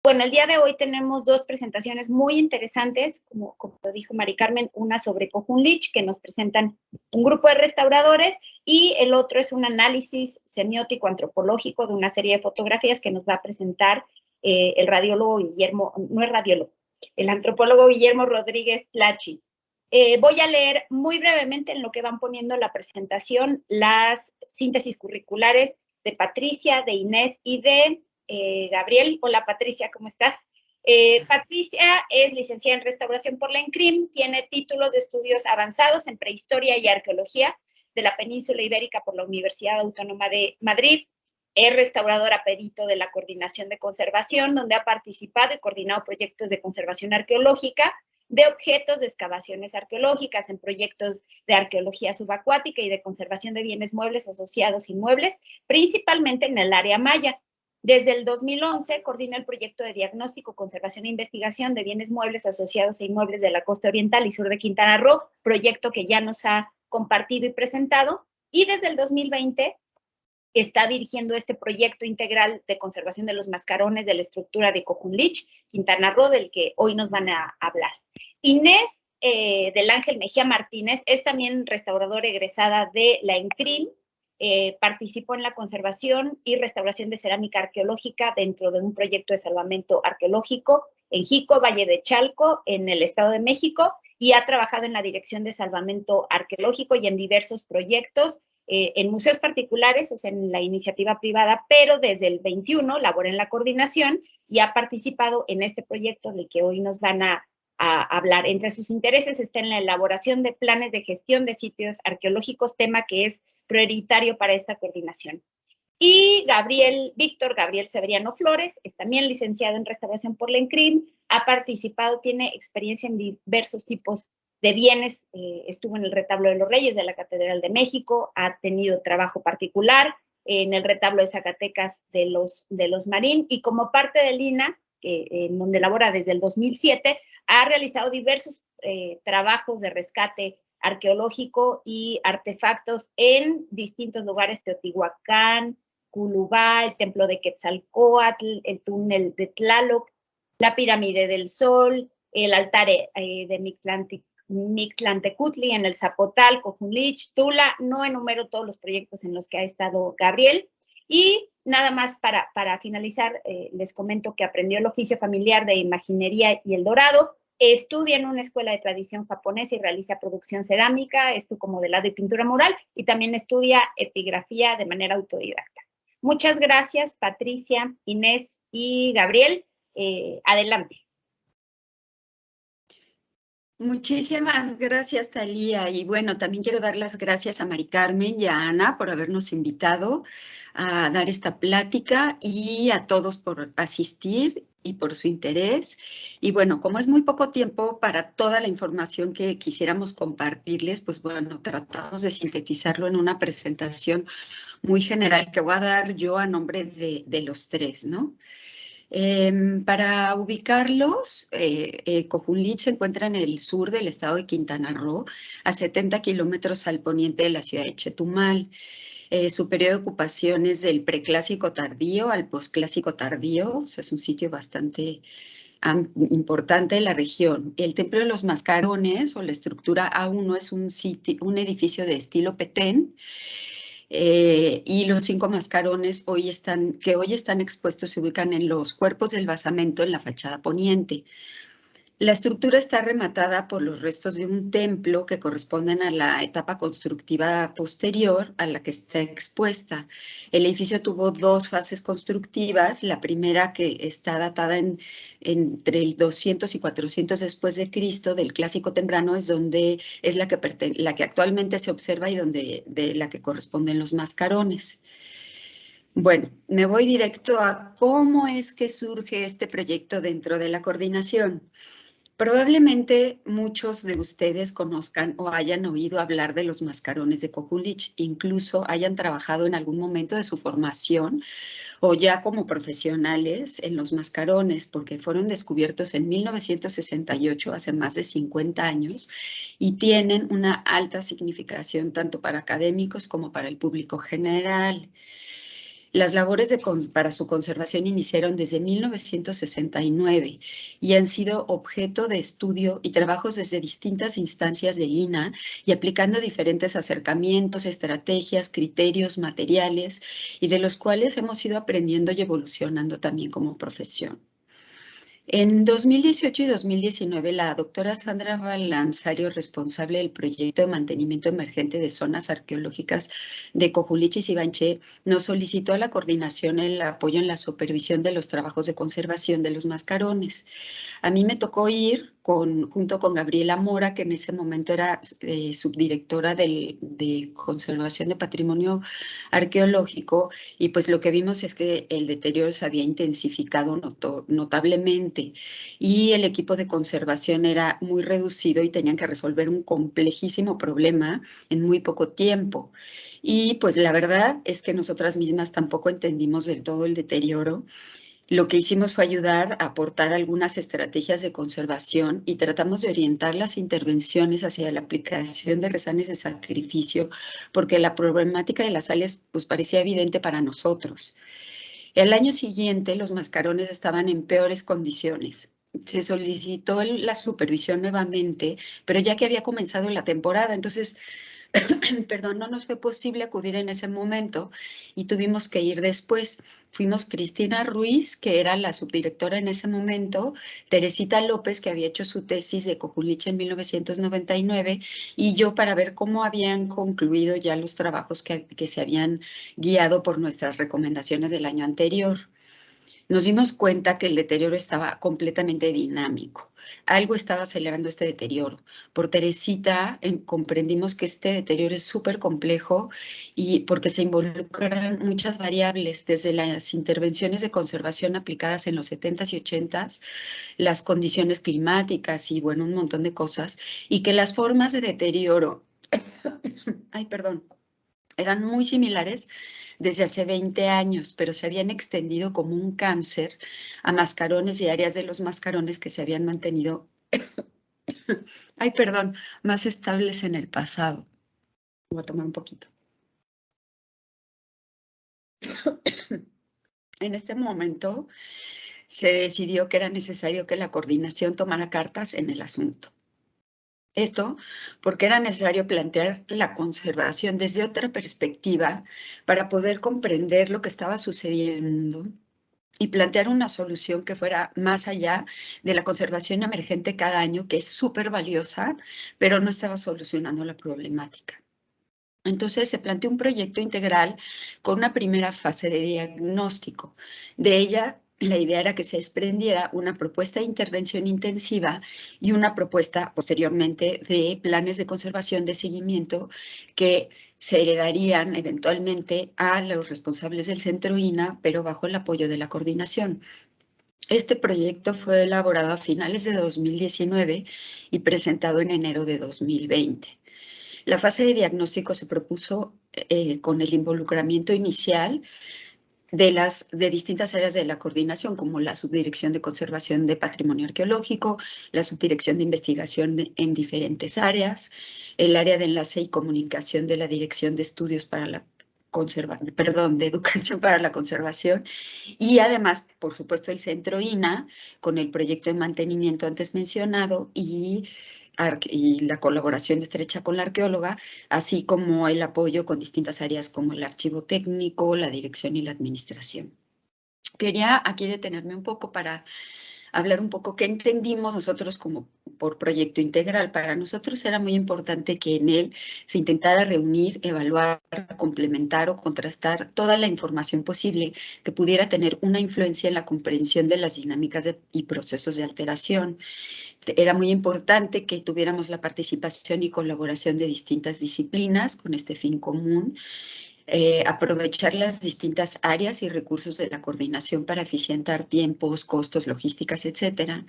Bueno, el día de hoy tenemos dos presentaciones muy interesantes, como dijo Mari Carmen, una sobre Cojunlich, que nos presentan un grupo de restauradores, y el otro es un análisis semiótico antropológico de una serie de fotografías que nos va a presentar el radiólogo Guillermo, no es radiólogo, el antropólogo Guillermo Rodríguez Plachi. Voy a leer muy brevemente en lo que van poniendo la presentación las síntesis curriculares de Patricia, de Inés y de Gabriel. Hola Patricia, ¿cómo estás? Patricia es licenciada en restauración por la ENCRIM, tiene títulos de estudios avanzados en prehistoria y arqueología de la península ibérica por la Universidad Autónoma de Madrid. Es restauradora perito de la Coordinación de Conservación, donde ha participado y coordinado proyectos de conservación arqueológica de objetos de excavaciones arqueológicas, en proyectos de arqueología subacuática y de conservación de bienes muebles asociados inmuebles, principalmente en el área maya. Desde el 2011 coordina el proyecto de diagnóstico, conservación e investigación de bienes muebles asociados e inmuebles de la costa oriental y sur de Quintana Roo, proyecto que ya nos ha compartido y presentado, y desde el 2020 está dirigiendo este proyecto integral de conservación de los mascarones de la estructura de Cojunlich, Quintana Roo, del que hoy nos van a hablar. Inés del Ángel Mejía Martínez es también restauradora egresada de la ENCRIM, participó en la conservación y restauración de cerámica arqueológica dentro de un proyecto de salvamento arqueológico en Jico, Valle de Chalco, en el Estado de México, y ha trabajado en la dirección de salvamento arqueológico y en diversos proyectos en museos particulares, o sea, en la iniciativa privada, pero desde el 21 labora en la coordinación y ha participado en este proyecto del que hoy nos van a hablar. Entre sus intereses está en la elaboración de planes de gestión de sitios arqueológicos, tema que es prioritario para esta coordinación. Y Víctor Gabriel Severiano Flores es también licenciado en restauración por la ENCRIM, ha participado, tiene experiencia en diversos tipos de bienes, estuvo en el retablo de los Reyes de la Catedral de México, ha tenido trabajo particular en el retablo de Zacatecas de los Marín, y como parte del INA, en donde labora desde el 2007, ha realizado diversos trabajos de rescate arqueológico y artefactos en distintos lugares: Teotihuacán, Culubá, el templo de Quetzalcóatl, el túnel de Tlaloc, la pirámide del Sol, el altar de Mictlantecutli en el Zapotal, Cojunlich, Tula. No enumero todos los proyectos en los que ha estado Gabriel. Y nada más para finalizar, les comento que aprendió el oficio familiar de imaginería y el dorado, estudia en una escuela de tradición japonesa y realiza producción cerámica, esto como modelado y pintura mural, y también estudia epigrafía de manera autodidacta. Muchas gracias, Patricia, Inés y Gabriel. Adelante. Muchísimas gracias, Thalía. Y bueno, también quiero dar las gracias a Mari Carmen y a Ana por habernos invitado a dar esta plática, y a todos por asistir y por su interés. Y bueno, como es muy poco tiempo para toda la información que quisiéramos compartirles, pues bueno, tratamos de sintetizarlo en una presentación muy general que voy a dar yo a nombre de los tres, ¿no? Para ubicarlos, Cojunlich se encuentra en el sur del estado de Quintana Roo, a 70 kilómetros al poniente de la ciudad de Chetumal. Su periodo de ocupación es del preclásico tardío al posclásico tardío, o sea, es un sitio bastante importante de la región. El Templo de los Mascarones, o la estructura A1, es un edificio de estilo Petén. Y los 5 mascarones que hoy están expuestos se ubican en los cuerpos del basamento en la fachada poniente. La estructura está rematada por los restos de un templo que corresponden a la etapa constructiva posterior a la que está expuesta. El edificio tuvo 2 fases constructivas, la primera, que está datada entre el 200 y 400 después de Cristo, del clásico temprano, es la que actualmente se observa y de la que corresponden los mascarones. Bueno, me voy directo a cómo es que surge este proyecto dentro de la coordinación. Probablemente muchos de ustedes conozcan o hayan oído hablar de los mascarones de Cojunlich, incluso hayan trabajado en algún momento de su formación o ya como profesionales en los mascarones, porque fueron descubiertos en 1968, hace más de 50 años, y tienen una alta significación tanto para académicos como para el público general. Las labores para su conservación iniciaron desde 1969 y han sido objeto de estudio y trabajos desde distintas instancias del INAH y aplicando diferentes acercamientos, estrategias, criterios, materiales, y de los cuales hemos ido aprendiendo y evolucionando también como profesión. En 2018 y 2019, la doctora Sandra Balanzario, responsable del proyecto de mantenimiento emergente de zonas arqueológicas de Cojulichis y Banché, nos solicitó a la coordinación el apoyo en la supervisión de los trabajos de conservación de los mascarones. A mí me tocó ir junto con Gabriela Mora, que en ese momento era subdirectora de Conservación de Patrimonio Arqueológico, y pues lo que vimos es que el deterioro se había intensificado notablemente y el equipo de conservación era muy reducido y tenían que resolver un complejísimo problema en muy poco tiempo. Y pues la verdad es que nosotras mismas tampoco entendimos del todo el deterioro. Lo que hicimos fue ayudar a aportar algunas estrategias de conservación y tratamos de orientar las intervenciones hacia la aplicación de rezanes de sacrificio, porque la problemática de las sales pues parecía evidente para nosotros. El año siguiente los mascarones estaban en peores condiciones. Se solicitó la supervisión nuevamente, pero ya que había comenzado la temporada, entonces perdón, no nos fue posible acudir en ese momento y tuvimos que ir después. Fuimos Cristina Ruiz, que era la subdirectora en ese momento, Teresita López, que había hecho su tesis de Cojuliche en 1999, y yo para ver cómo habían concluido ya los trabajos que se habían guiado por nuestras recomendaciones del año anterior. Nos dimos cuenta que el deterioro estaba completamente dinámico. Algo estaba acelerando este deterioro. Por Teresita comprendimos que este deterioro es súper complejo y porque se involucran muchas variables, desde las intervenciones de conservación aplicadas en los 70s y 80s, las condiciones climáticas y bueno, un montón de cosas, y que las formas de deterioro, ay, perdón, eran muy similares desde hace 20 años, pero se habían extendido como un cáncer a mascarones y áreas de los mascarones que se habían mantenido, ay, perdón, más estables en el pasado. Voy a tomar un poquito. En este momento se decidió que era necesario que la coordinación tomara cartas en el asunto. Esto porque era necesario plantear la conservación desde otra perspectiva para poder comprender lo que estaba sucediendo y plantear una solución que fuera más allá de la conservación emergente cada año, que es súper valiosa, pero no estaba solucionando la problemática. Entonces se planteó un proyecto integral con una primera fase de diagnóstico. De ella, la idea era que se desprendiera una propuesta de intervención intensiva y una propuesta posteriormente de planes de conservación de seguimiento que se heredarían eventualmente a los responsables del centro INAH, pero bajo el apoyo de la coordinación. Este proyecto fue elaborado a finales de 2019 y presentado en enero de 2020. La fase de diagnóstico se propuso con el involucramiento inicial de distintas áreas de la coordinación, como la Subdirección de Conservación de Patrimonio Arqueológico, la Subdirección de Investigación en diferentes áreas, el área de enlace y comunicación de la Dirección de Estudios para la de Educación para la Conservación, y además, por supuesto, el Centro INAH, con el proyecto de mantenimiento antes mencionado y la colaboración estrecha con la arqueóloga, así como el apoyo con distintas áreas como el archivo técnico, la dirección y la administración. Quería aquí detenerme un poco para hablar un poco qué entendimos nosotros como por proyecto integral. Para nosotros era muy importante que en él se intentara reunir, evaluar, complementar o contrastar toda la información posible que pudiera tener una influencia en la comprensión de las dinámicas y procesos de alteración. Era muy importante que tuviéramos la participación y colaboración de distintas disciplinas con este fin común. Aprovechar las distintas áreas y recursos de la coordinación para eficientar tiempos, costos, logísticas, etcétera.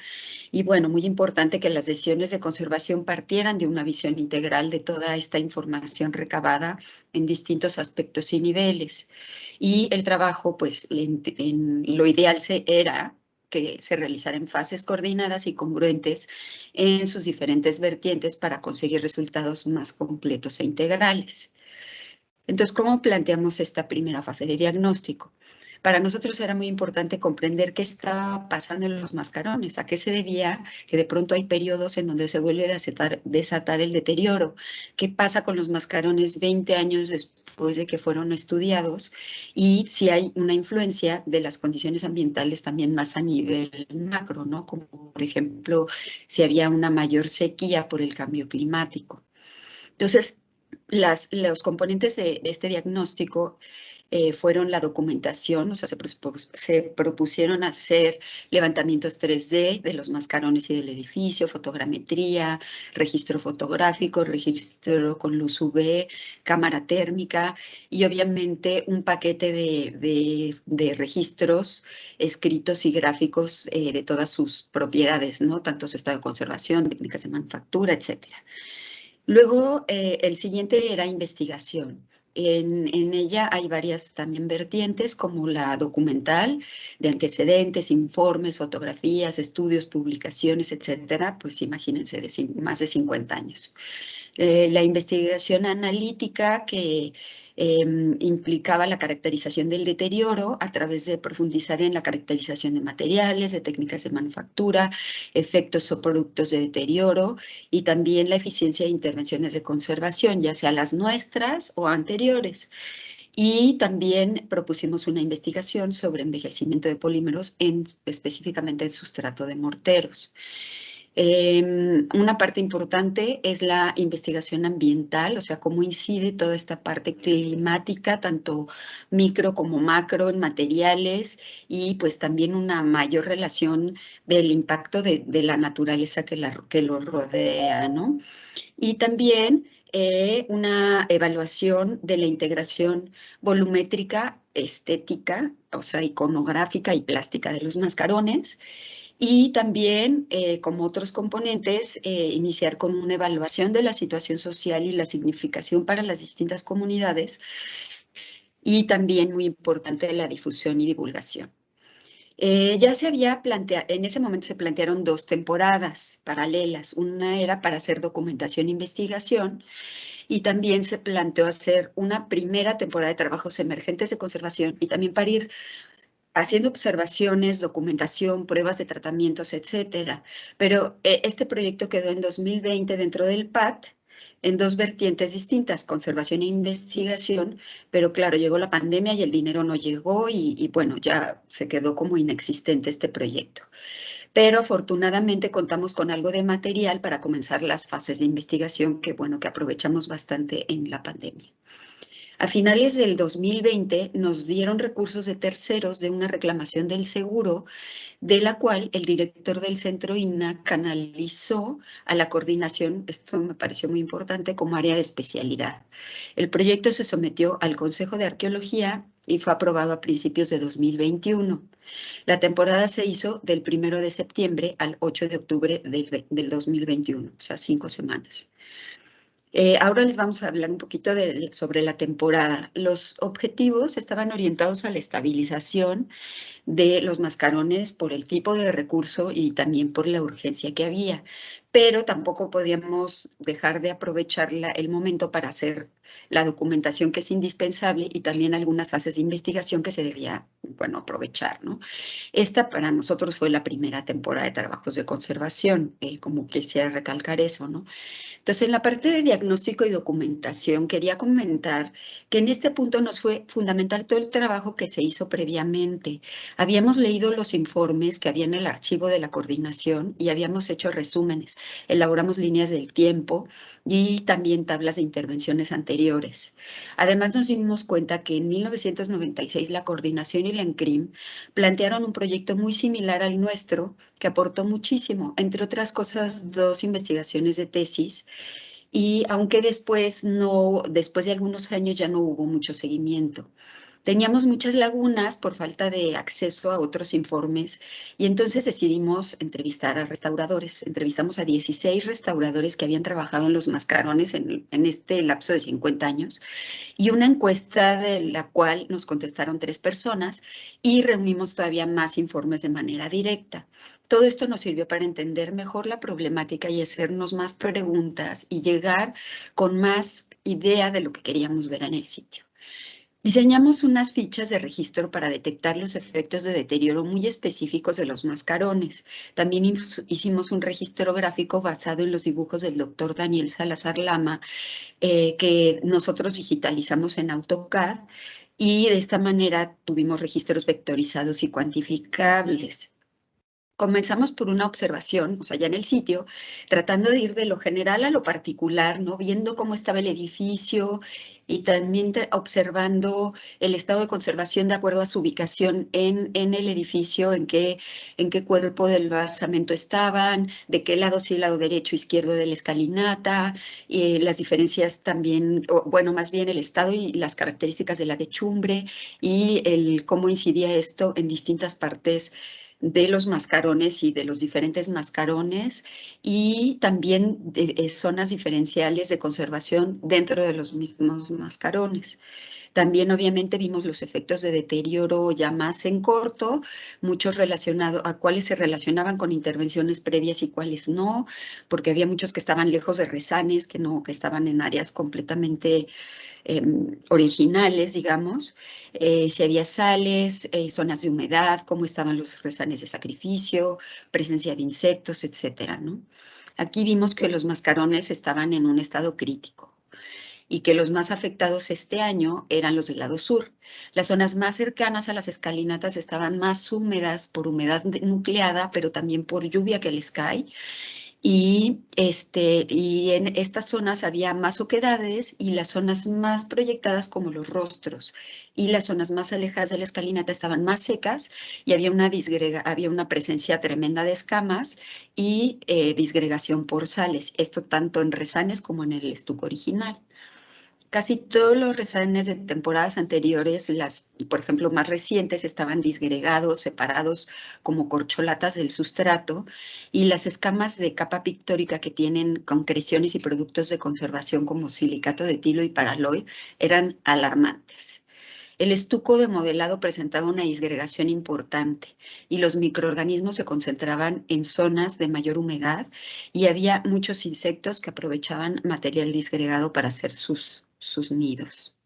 Y bueno, muy importante que las decisiones de conservación partieran de una visión integral de toda esta información recabada en distintos aspectos y niveles. Y el trabajo, pues, lo ideal era que se realizara en fases coordinadas y congruentes en sus diferentes vertientes para conseguir resultados más completos e integrales. Entonces, ¿cómo planteamos esta primera fase de diagnóstico? Para nosotros era muy importante comprender qué estaba pasando en los mascarones, a qué se debía que de pronto hay periodos en donde se vuelve a desatar el deterioro, qué pasa con los mascarones 20 años después de que fueron estudiados y si hay una influencia de las condiciones ambientales también más a nivel macro, ¿no? Como por ejemplo, si había una mayor sequía por el cambio climático. Entonces, los componentes de este diagnóstico fueron la documentación, o sea, se propusieron hacer levantamientos 3D de los mascarones y del edificio, fotogrametría, registro fotográfico, registro con luz UV, cámara térmica y obviamente un paquete de registros escritos y gráficos de todas sus propiedades, ¿no? Tanto su estado de conservación, técnicas de manufactura, etcétera. Luego, el siguiente era investigación. En ella hay varias también vertientes, como la documental, de antecedentes, informes, fotografías, estudios, publicaciones, etcétera, pues imagínense, más de 50 años. La investigación analítica que implicaba la caracterización del deterioro a través de profundizar en la caracterización de materiales, de técnicas de manufactura, efectos o productos de deterioro y también la eficiencia de intervenciones de conservación, ya sea las nuestras o anteriores. Y también propusimos una investigación sobre envejecimiento de polímeros, específicamente en sustrato de morteros. Una parte importante es la investigación ambiental, o sea, cómo incide toda esta parte climática, tanto micro como macro en materiales y pues también una mayor relación del impacto de la naturaleza que lo rodea, ¿no? Y también una evaluación de la integración volumétrica, estética, o sea, iconográfica y plástica de los mascarones. Y también, como otros componentes, iniciar con una evaluación de la situación social y la significación para las distintas comunidades y también, muy importante, la difusión y divulgación. Ya se había planteado, en ese momento se plantearon 2 temporadas paralelas. Una era para hacer documentación e investigación y también se planteó hacer una primera temporada de trabajos emergentes de conservación y también para ir haciendo observaciones, documentación, pruebas de tratamientos, etcétera. Pero este proyecto quedó en 2020 dentro del PAT en 2 vertientes distintas, conservación e investigación, pero claro, llegó la pandemia y el dinero no llegó y bueno, ya se quedó como inexistente este proyecto. Pero afortunadamente contamos con algo de material para comenzar las fases de investigación que, bueno, que aprovechamos bastante en la pandemia. A finales del 2020 nos dieron recursos de terceros de una reclamación del seguro, de la cual el director del centro INAH canalizó a la coordinación, esto me pareció muy importante, como área de especialidad. El proyecto se sometió al Consejo de Arqueología y fue aprobado a principios de 2021. La temporada se hizo del 1 de septiembre al 8 de octubre del 2021, o sea, 5 semanas. Ahora les vamos a hablar un poquito sobre la temporada. Los objetivos estaban orientados a la estabilización de los mascarones por el tipo de recurso y también por la urgencia que había, pero tampoco podíamos dejar de aprovechar el momento para hacer la documentación que es indispensable y también algunas fases de investigación que se debía, bueno, aprovechar, ¿no? Esta para nosotros fue la primera temporada de trabajos de conservación, como quisiera recalcar eso, ¿no? Entonces, en la parte de diagnóstico y documentación, quería comentar que en este punto nos fue fundamental todo el trabajo que se hizo previamente. Habíamos leído los informes que había en el archivo de la coordinación y habíamos hecho resúmenes. Elaboramos líneas del tiempo y también tablas de intervenciones anteriores. Además, nos dimos cuenta que en 1996 la coordinación y la ENCRIM plantearon un proyecto muy similar al nuestro que aportó muchísimo, entre otras cosas, 2 investigaciones de tesis. Y aunque después de algunos años ya no hubo mucho seguimiento. Teníamos muchas lagunas por falta de acceso a otros informes y entonces decidimos entrevistar a restauradores. Entrevistamos a 16 restauradores que habían trabajado en los mascarones en este lapso de 50 años y una encuesta de la cual nos contestaron 3 personas y reunimos todavía más informes de manera directa. Todo esto nos sirvió para entender mejor la problemática y hacernos más preguntas y llegar con más idea de lo que queríamos ver en el sitio. Diseñamos unas fichas de registro para detectar los efectos de deterioro muy específicos de los mascarones. También hicimos un registro gráfico basado en los dibujos del doctor Daniel Salazar Lama, que nosotros digitalizamos en AutoCAD, y de esta manera tuvimos registros vectorizados y cuantificables. Comenzamos por una observación, o sea, ya en el sitio, tratando de ir de lo general a lo particular, ¿no? Viendo cómo estaba el edificio y también observando el estado de conservación de acuerdo a su ubicación en el edificio, en qué cuerpo del basamento estaban, de qué lado, si el lado derecho o izquierdo de la escalinata, las diferencias también, bueno, más bien el estado y las características de la techumbre y cómo incidía esto en distintas partes de los mascarones y de los diferentes mascarones, y también de zonas diferenciales de conservación dentro de los mismos mascarones. También obviamente vimos los efectos de deterioro ya más en corto, muchos relacionados a cuáles se relacionaban con intervenciones previas y cuáles no, porque había muchos que estaban lejos de rezanes, que estaban en áreas completamente originales, digamos, si había sales, zonas de humedad, cómo estaban los rezanes de sacrificio, presencia de insectos, etcétera, ¿no? Aquí vimos que los mascarones estaban en un estado crítico y que los más afectados este año eran los del lado sur. Las zonas más cercanas a las escalinatas estaban más húmedas por humedad nucleada, pero también por lluvia que les cae. Y en estas zonas había más oquedades y las zonas más proyectadas como los rostros y las zonas más alejadas de la escalinata estaban más secas y había una presencia tremenda de escamas y disgregación por sales, esto tanto en rezanes como en el estuco original. Casi todos los rezanes de temporadas anteriores, por ejemplo, más recientes, estaban disgregados, separados como corcholatas del sustrato, y las escamas de capa pictórica que tienen concreciones y productos de conservación como silicato de etilo y paraloid eran alarmantes. El estuco de modelado presentaba una disgregación importante y los microorganismos se concentraban en zonas de mayor humedad y había muchos insectos que aprovechaban material disgregado para hacer sus nidos.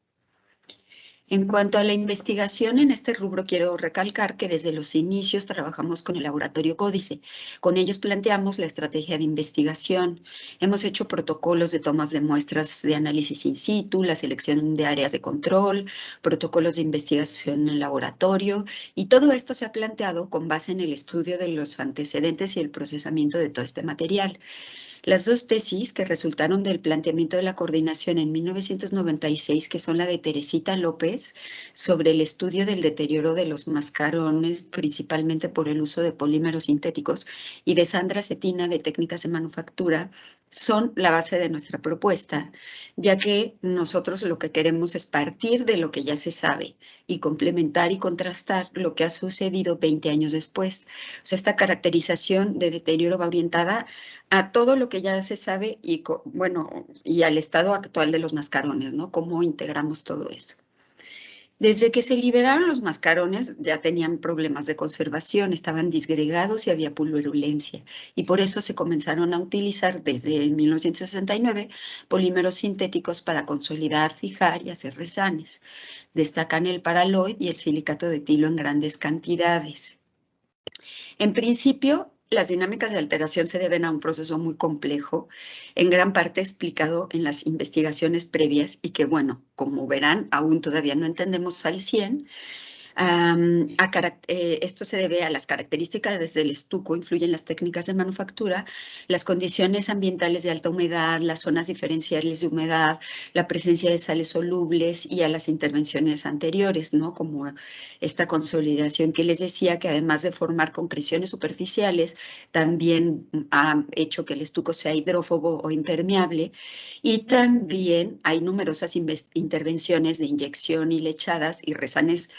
En cuanto a la investigación en este rubro, quiero recalcar que desde los inicios trabajamos con el Laboratorio Códice. Con ellos planteamos la estrategia de investigación. Hemos hecho protocolos de tomas de muestras de análisis in situ, la selección de áreas de control, protocolos de investigación en laboratorio, y todo esto se ha planteado con base en el estudio de los antecedentes y el procesamiento de todo este material. Las dos tesis que resultaron del planteamiento de la coordinación en 1996, que son la de Teresita López sobre el estudio del deterioro de los mascarones, principalmente por el uso de polímeros sintéticos, y de Sandra Cetina de técnicas de manufactura, son la base de nuestra propuesta, ya que nosotros lo que queremos es partir de lo que ya se sabe y complementar y contrastar lo que ha sucedido 20 años después. O sea, esta caracterización de deterioro va orientada a todo lo que ya se sabe y, bueno, y al estado actual de los mascarones, ¿no? Cómo integramos todo eso. Desde que se liberaron los mascarones ya tenían problemas de conservación, estaban disgregados y había pulverulencia, y por eso se comenzaron a utilizar desde 1969 polímeros sintéticos para consolidar, fijar y hacer rezanes. Destacan el paraloid y el silicato de etilo en grandes cantidades. En principio, las dinámicas de alteración se deben a un proceso muy complejo, en gran parte explicado en las investigaciones previas y que, bueno, como verán, aún todavía no entendemos al 100%. Esto se debe a las características desde el estuco, influyen las técnicas de manufactura, las condiciones ambientales de alta humedad, las zonas diferenciales de humedad, la presencia de sales solubles y a las intervenciones anteriores, ¿no? Como esta consolidación que les decía, que además de formar concreciones superficiales, también ha hecho que el estuco sea hidrófobo o impermeable, y también hay numerosas intervenciones de inyección y lechadas y rezanes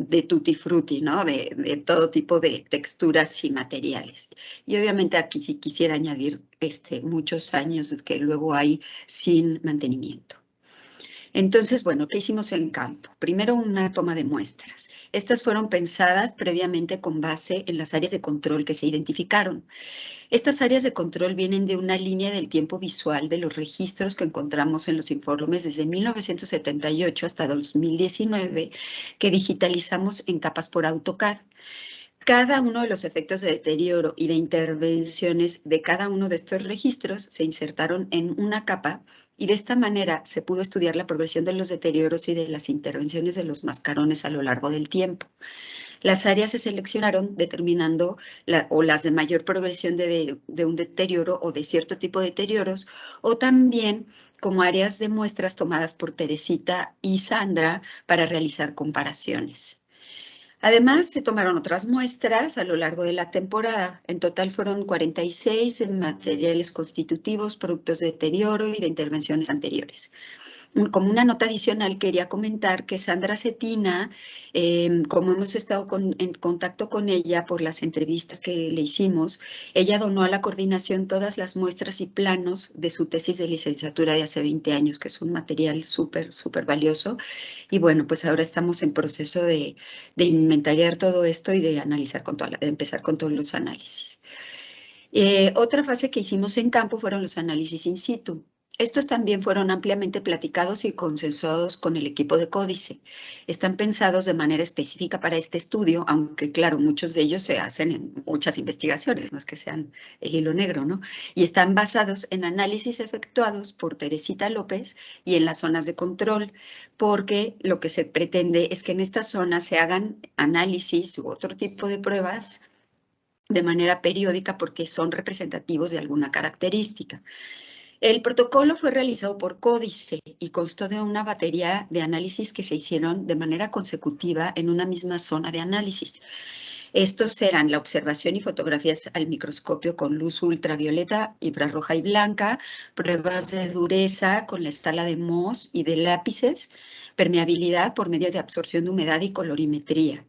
de tutti frutti, ¿no? De todo tipo de texturas y materiales. Y obviamente aquí sí quisiera añadir muchos años que luego hay sin mantenimiento. Entonces, bueno, ¿qué hicimos en campo? Primero, una toma de muestras. Estas fueron pensadas previamente con base en las áreas de control que se identificaron. Estas áreas de control vienen de una línea del tiempo visual de los registros que encontramos en los informes desde 1978 hasta 2019, que digitalizamos en capas por AutoCAD. Cada uno de los efectos de deterioro y de intervenciones de cada uno de estos registros se insertaron en una capa y de esta manera se pudo estudiar la progresión de los deterioros y de las intervenciones de los mascarones a lo largo del tiempo. Las áreas se seleccionaron determinando las de mayor progresión de un deterioro o de cierto tipo de deterioros, o también como áreas de muestras tomadas por Teresita y Sandra para realizar comparaciones. Además, se tomaron otras muestras a lo largo de la temporada. En total fueron 46 materiales constitutivos, productos de deterioro y de intervenciones anteriores. Como una nota adicional, quería comentar que Sandra Cetina, como hemos estado en contacto con ella por las entrevistas que le hicimos, ella donó a la coordinación todas las muestras y planos de su tesis de licenciatura de hace 20 años, que es un material súper, súper valioso. Y bueno, pues ahora estamos en proceso de inventariar todo esto y de analizar de empezar con todos los análisis. Otra fase que hicimos en campo fueron los análisis in situ. Estos también fueron ampliamente platicados y consensuados con el equipo de Códice. Están pensados de manera específica para este estudio, aunque claro, muchos de ellos se hacen en muchas investigaciones, no es que sean el hilo negro, ¿no? Y están basados en análisis efectuados por Teresita López y en las zonas de control, porque lo que se pretende es que en estas zonas se hagan análisis u otro tipo de pruebas de manera periódica porque son representativos de alguna característica. El protocolo fue realizado por Códice y constó de una batería de análisis que se hicieron de manera consecutiva en una misma zona de análisis. Estos eran la observación y fotografías al microscopio con luz ultravioleta, infrarroja y blanca, pruebas de dureza con la escala de Mohs y de lápices, permeabilidad por medio de absorción de humedad y colorimetría.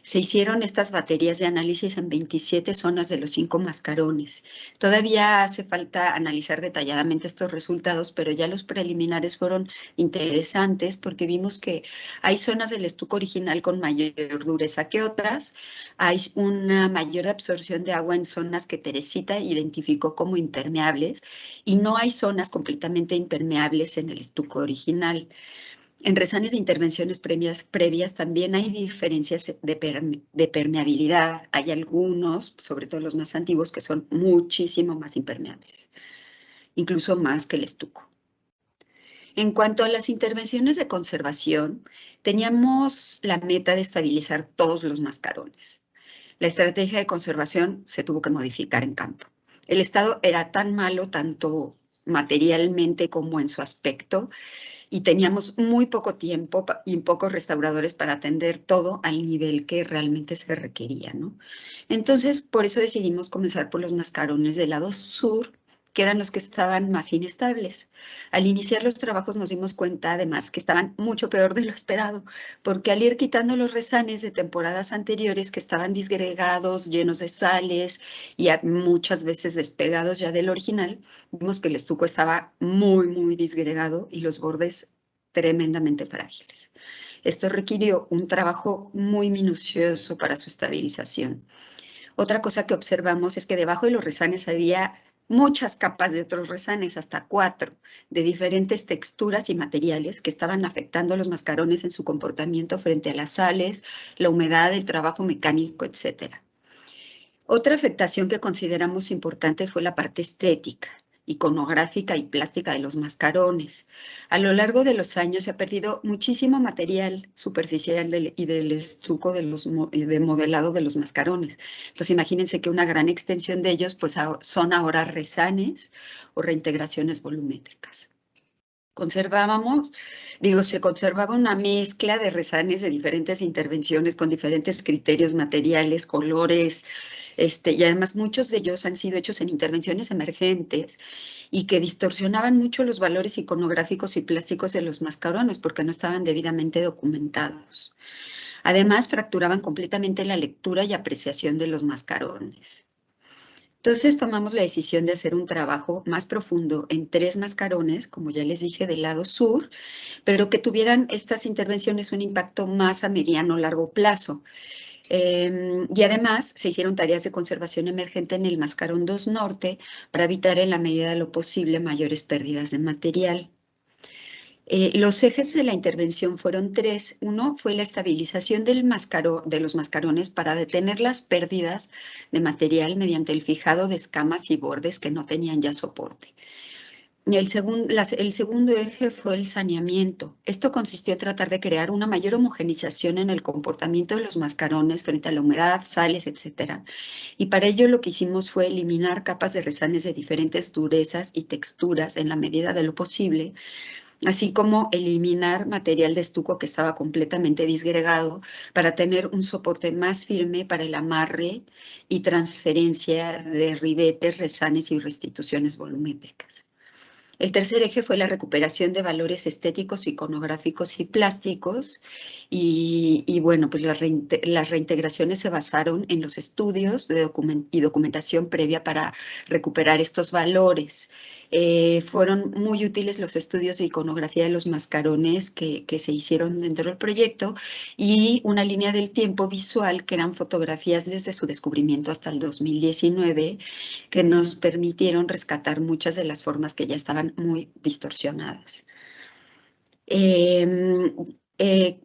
Se hicieron estas baterías de análisis en 27 zonas de los 5 mascarones. Todavía hace falta analizar detalladamente estos resultados, pero ya los preliminares fueron interesantes porque vimos que hay zonas del estuco original con mayor dureza que otras. Hay una mayor absorción de agua en zonas que Teresita identificó como impermeables y no hay zonas completamente impermeables en el estuco original. En resanes de intervenciones previas también hay diferencias de permeabilidad. Hay algunos, sobre todo los más antiguos, que son muchísimo más impermeables, incluso más que el estuco. En cuanto a las intervenciones de conservación, teníamos la meta de estabilizar todos los mascarones. La estrategia de conservación se tuvo que modificar en campo. El estado era tan malo, tanto materialmente como en su aspecto, y teníamos muy poco tiempo y pocos restauradores para atender todo al nivel que realmente se requería, ¿no? Entonces, por eso decidimos comenzar por los mascarones del lado sur, que eran los que estaban más inestables. Al iniciar los trabajos nos dimos cuenta, además, que estaban mucho peor de lo esperado, porque al ir quitando los resanes de temporadas anteriores que estaban disgregados, llenos de sales y muchas veces despegados ya del original, vimos que el estuco estaba muy, muy disgregado y los bordes tremendamente frágiles. Esto requirió un trabajo muy minucioso para su estabilización. Otra cosa que observamos es que debajo de los resanes había muchas capas de otros resanes, hasta 4, de diferentes texturas y materiales que estaban afectando a los mascarones en su comportamiento frente a las sales, la humedad, el trabajo mecánico, etc. Otra afectación que consideramos importante fue la parte estética, iconográfica y plástica de los mascarones. A lo largo de los años se ha perdido muchísimo material superficial y del estuco de modelado de los mascarones. Entonces imagínense que una gran extensión de ellos pues son ahora resanes o reintegraciones volumétricas. Se conservaba una mezcla de resanes de diferentes intervenciones con diferentes criterios materiales, colores, y además muchos de ellos han sido hechos en intervenciones emergentes y que distorsionaban mucho los valores iconográficos y plásticos de los mascarones porque no estaban debidamente documentados. Además, fracturaban completamente la lectura y apreciación de los mascarones. Entonces tomamos la decisión de hacer un trabajo más profundo en 3 mascarones, como ya les dije, del lado sur, pero que tuvieran estas intervenciones un impacto más a mediano o largo plazo. Y además se hicieron tareas de conservación emergente en el Mascarón 2 Norte para evitar en la medida de lo posible mayores pérdidas de material. Los ejes de la intervención fueron 3. Uno fue la estabilización de los mascarones para detener las pérdidas de material mediante el fijado de escamas y bordes que no tenían ya soporte. El segundo eje fue el saneamiento. Esto consistió en tratar de crear una mayor homogenización en el comportamiento de los mascarones frente a la humedad, sales, etc. Y para ello lo que hicimos fue eliminar capas de resanes de diferentes durezas y texturas en la medida de lo posible, así como eliminar material de estuco que estaba completamente disgregado para tener un soporte más firme para el amarre y transferencia de ribetes, resanes y restituciones volumétricas. El tercer eje fue la recuperación de valores estéticos, iconográficos y plásticos. Y bueno, pues las reintegraciones se basaron en los estudios y documentación previa para recuperar estos valores. Fueron muy útiles los estudios de iconografía de los mascarones que se hicieron dentro del proyecto y una línea del tiempo visual que eran fotografías desde su descubrimiento hasta el 2019 que nos permitieron rescatar muchas de las formas que ya estaban muy distorsionadas.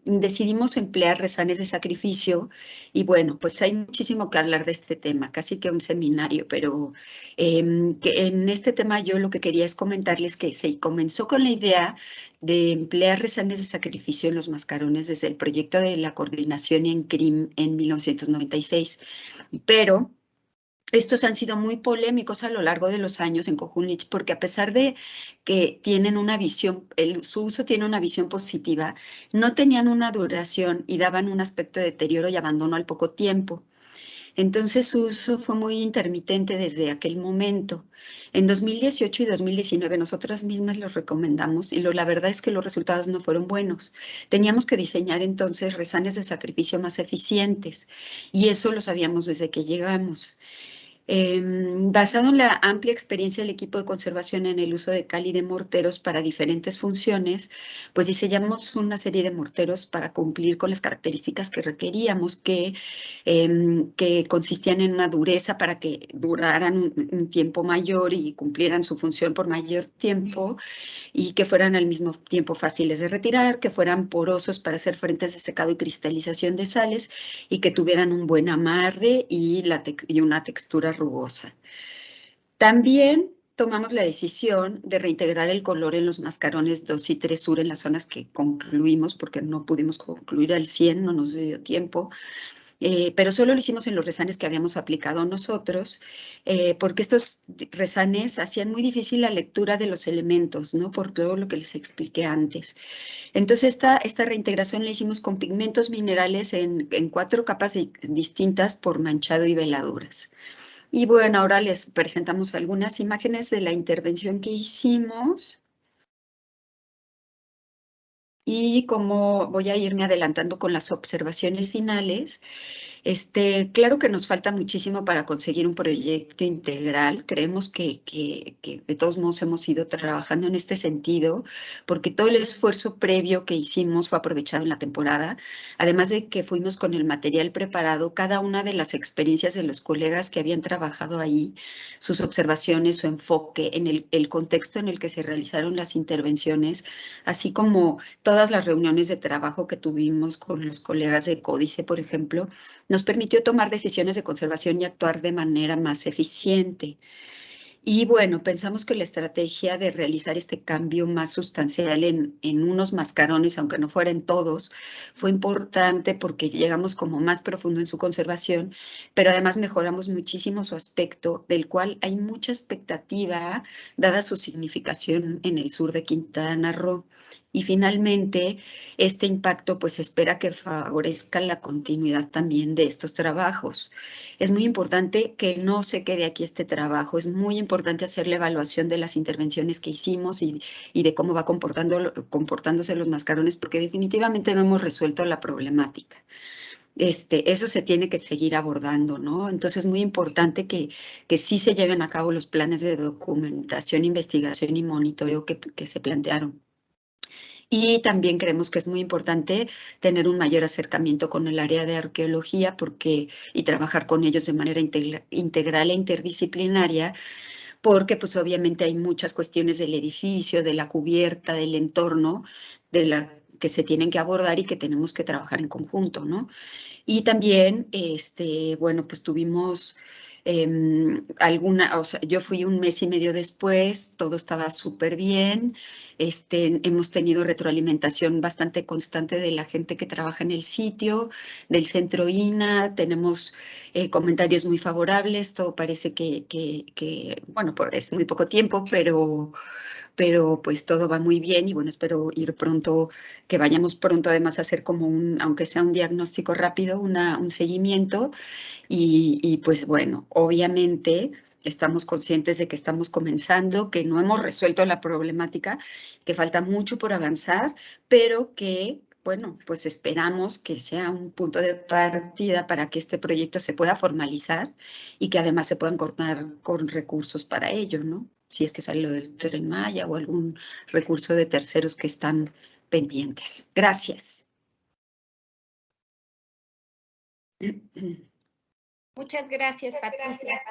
Decidimos emplear resanes de sacrificio y bueno, pues hay muchísimo que hablar de este tema, casi que un seminario, pero que en este tema yo lo que quería es comentarles que se comenzó con la idea de emplear resanes de sacrificio en los mascarones desde el proyecto de la coordinación en CRIM en 1996, pero estos han sido muy polémicos a lo largo de los años en Cojulich porque a pesar de que tienen una visión, su uso tiene una visión positiva, no tenían una duración y daban un aspecto de deterioro y abandono al poco tiempo. Entonces su uso fue muy intermitente desde aquel momento. En 2018 y 2019 nosotras mismas los recomendamos y la verdad es que los resultados no fueron buenos. Teníamos que diseñar entonces resanes de sacrificio más eficientes y eso lo sabíamos desde que llegamos. Basado en la amplia experiencia del equipo de conservación en el uso de cal y de morteros para diferentes funciones, pues diseñamos una serie de morteros para cumplir con las características que requeríamos, que consistían en una dureza para que duraran un tiempo mayor y cumplieran su función por mayor tiempo y que fueran al mismo tiempo fáciles de retirar, que fueran porosos para hacer frentes de secado y cristalización de sales y que tuvieran un buen amarre y una textura rugosa. También tomamos la decisión de reintegrar el color en los mascarones 2 y 3 sur en las zonas que concluimos, porque no pudimos concluir al 100, no nos dio tiempo. Pero solo lo hicimos en los resanes que habíamos aplicado nosotros, porque estos resanes hacían muy difícil la lectura de los elementos, ¿no? Por todo lo que les expliqué antes. Entonces, esta reintegración la hicimos con pigmentos minerales en 4 capas distintas por manchado y veladuras. Y bueno, ahora les presentamos algunas imágenes de la intervención que hicimos. Y como voy a irme adelantando con las observaciones finales, claro que nos falta muchísimo para conseguir un proyecto integral. Creemos que de todos modos hemos ido trabajando en este sentido, porque todo el esfuerzo previo que hicimos fue aprovechado en la temporada, además de que fuimos con el material preparado, cada una de las experiencias de los colegas que habían trabajado ahí, sus observaciones, su enfoque, en el contexto en el que se realizaron las intervenciones, así como todas las reuniones de trabajo que tuvimos con los colegas de Códice, por ejemplo, nos permitió tomar decisiones de conservación y actuar de manera más eficiente. Y bueno, pensamos que la estrategia de realizar este cambio más sustancial en unos mascarones, aunque no fueran todos, fue importante porque llegamos como más profundo en su conservación, pero además mejoramos muchísimo su aspecto, del cual hay mucha expectativa, dada su significación en el sur de Quintana Roo. Y finalmente, este impacto pues espera que favorezca la continuidad también de estos trabajos. Es muy importante que no se quede aquí este trabajo, es muy importante hacer la evaluación de las intervenciones que hicimos y de cómo va comportándose los mascarones, porque definitivamente no hemos resuelto la problemática. eso se tiene que seguir abordando, ¿no? Entonces es muy importante que sí se lleven a cabo los planes de documentación, investigación y monitoreo que se plantearon. Y también creemos que es muy importante tener un mayor acercamiento con el área de arqueología y trabajar con ellos de manera integral e interdisciplinaria, porque pues obviamente hay muchas cuestiones del edificio, de la cubierta, del entorno, que se tienen que abordar y que tenemos que trabajar en conjunto, ¿no? Y también, bueno, pues tuvimos o sea, yo fui un mes y medio después, todo estaba súper bien. Hemos tenido retroalimentación bastante constante de la gente que trabaja en el sitio, del centro INA, tenemos comentarios muy favorables, todo parece bueno, es muy poco tiempo, pero pues todo va muy bien y bueno, espero ir pronto, que vayamos pronto además a hacer como aunque sea un diagnóstico rápido, un seguimiento y pues bueno, obviamente estamos conscientes de que estamos comenzando, que no hemos resuelto la problemática, que falta mucho por avanzar, pero que bueno, pues esperamos que sea un punto de partida para que este proyecto se pueda formalizar y que además se puedan contar con recursos para ello, ¿no? Si es que sale lo del Tren Maya o algún recurso de terceros que están pendientes. Gracias. Muchas gracias, Patricia.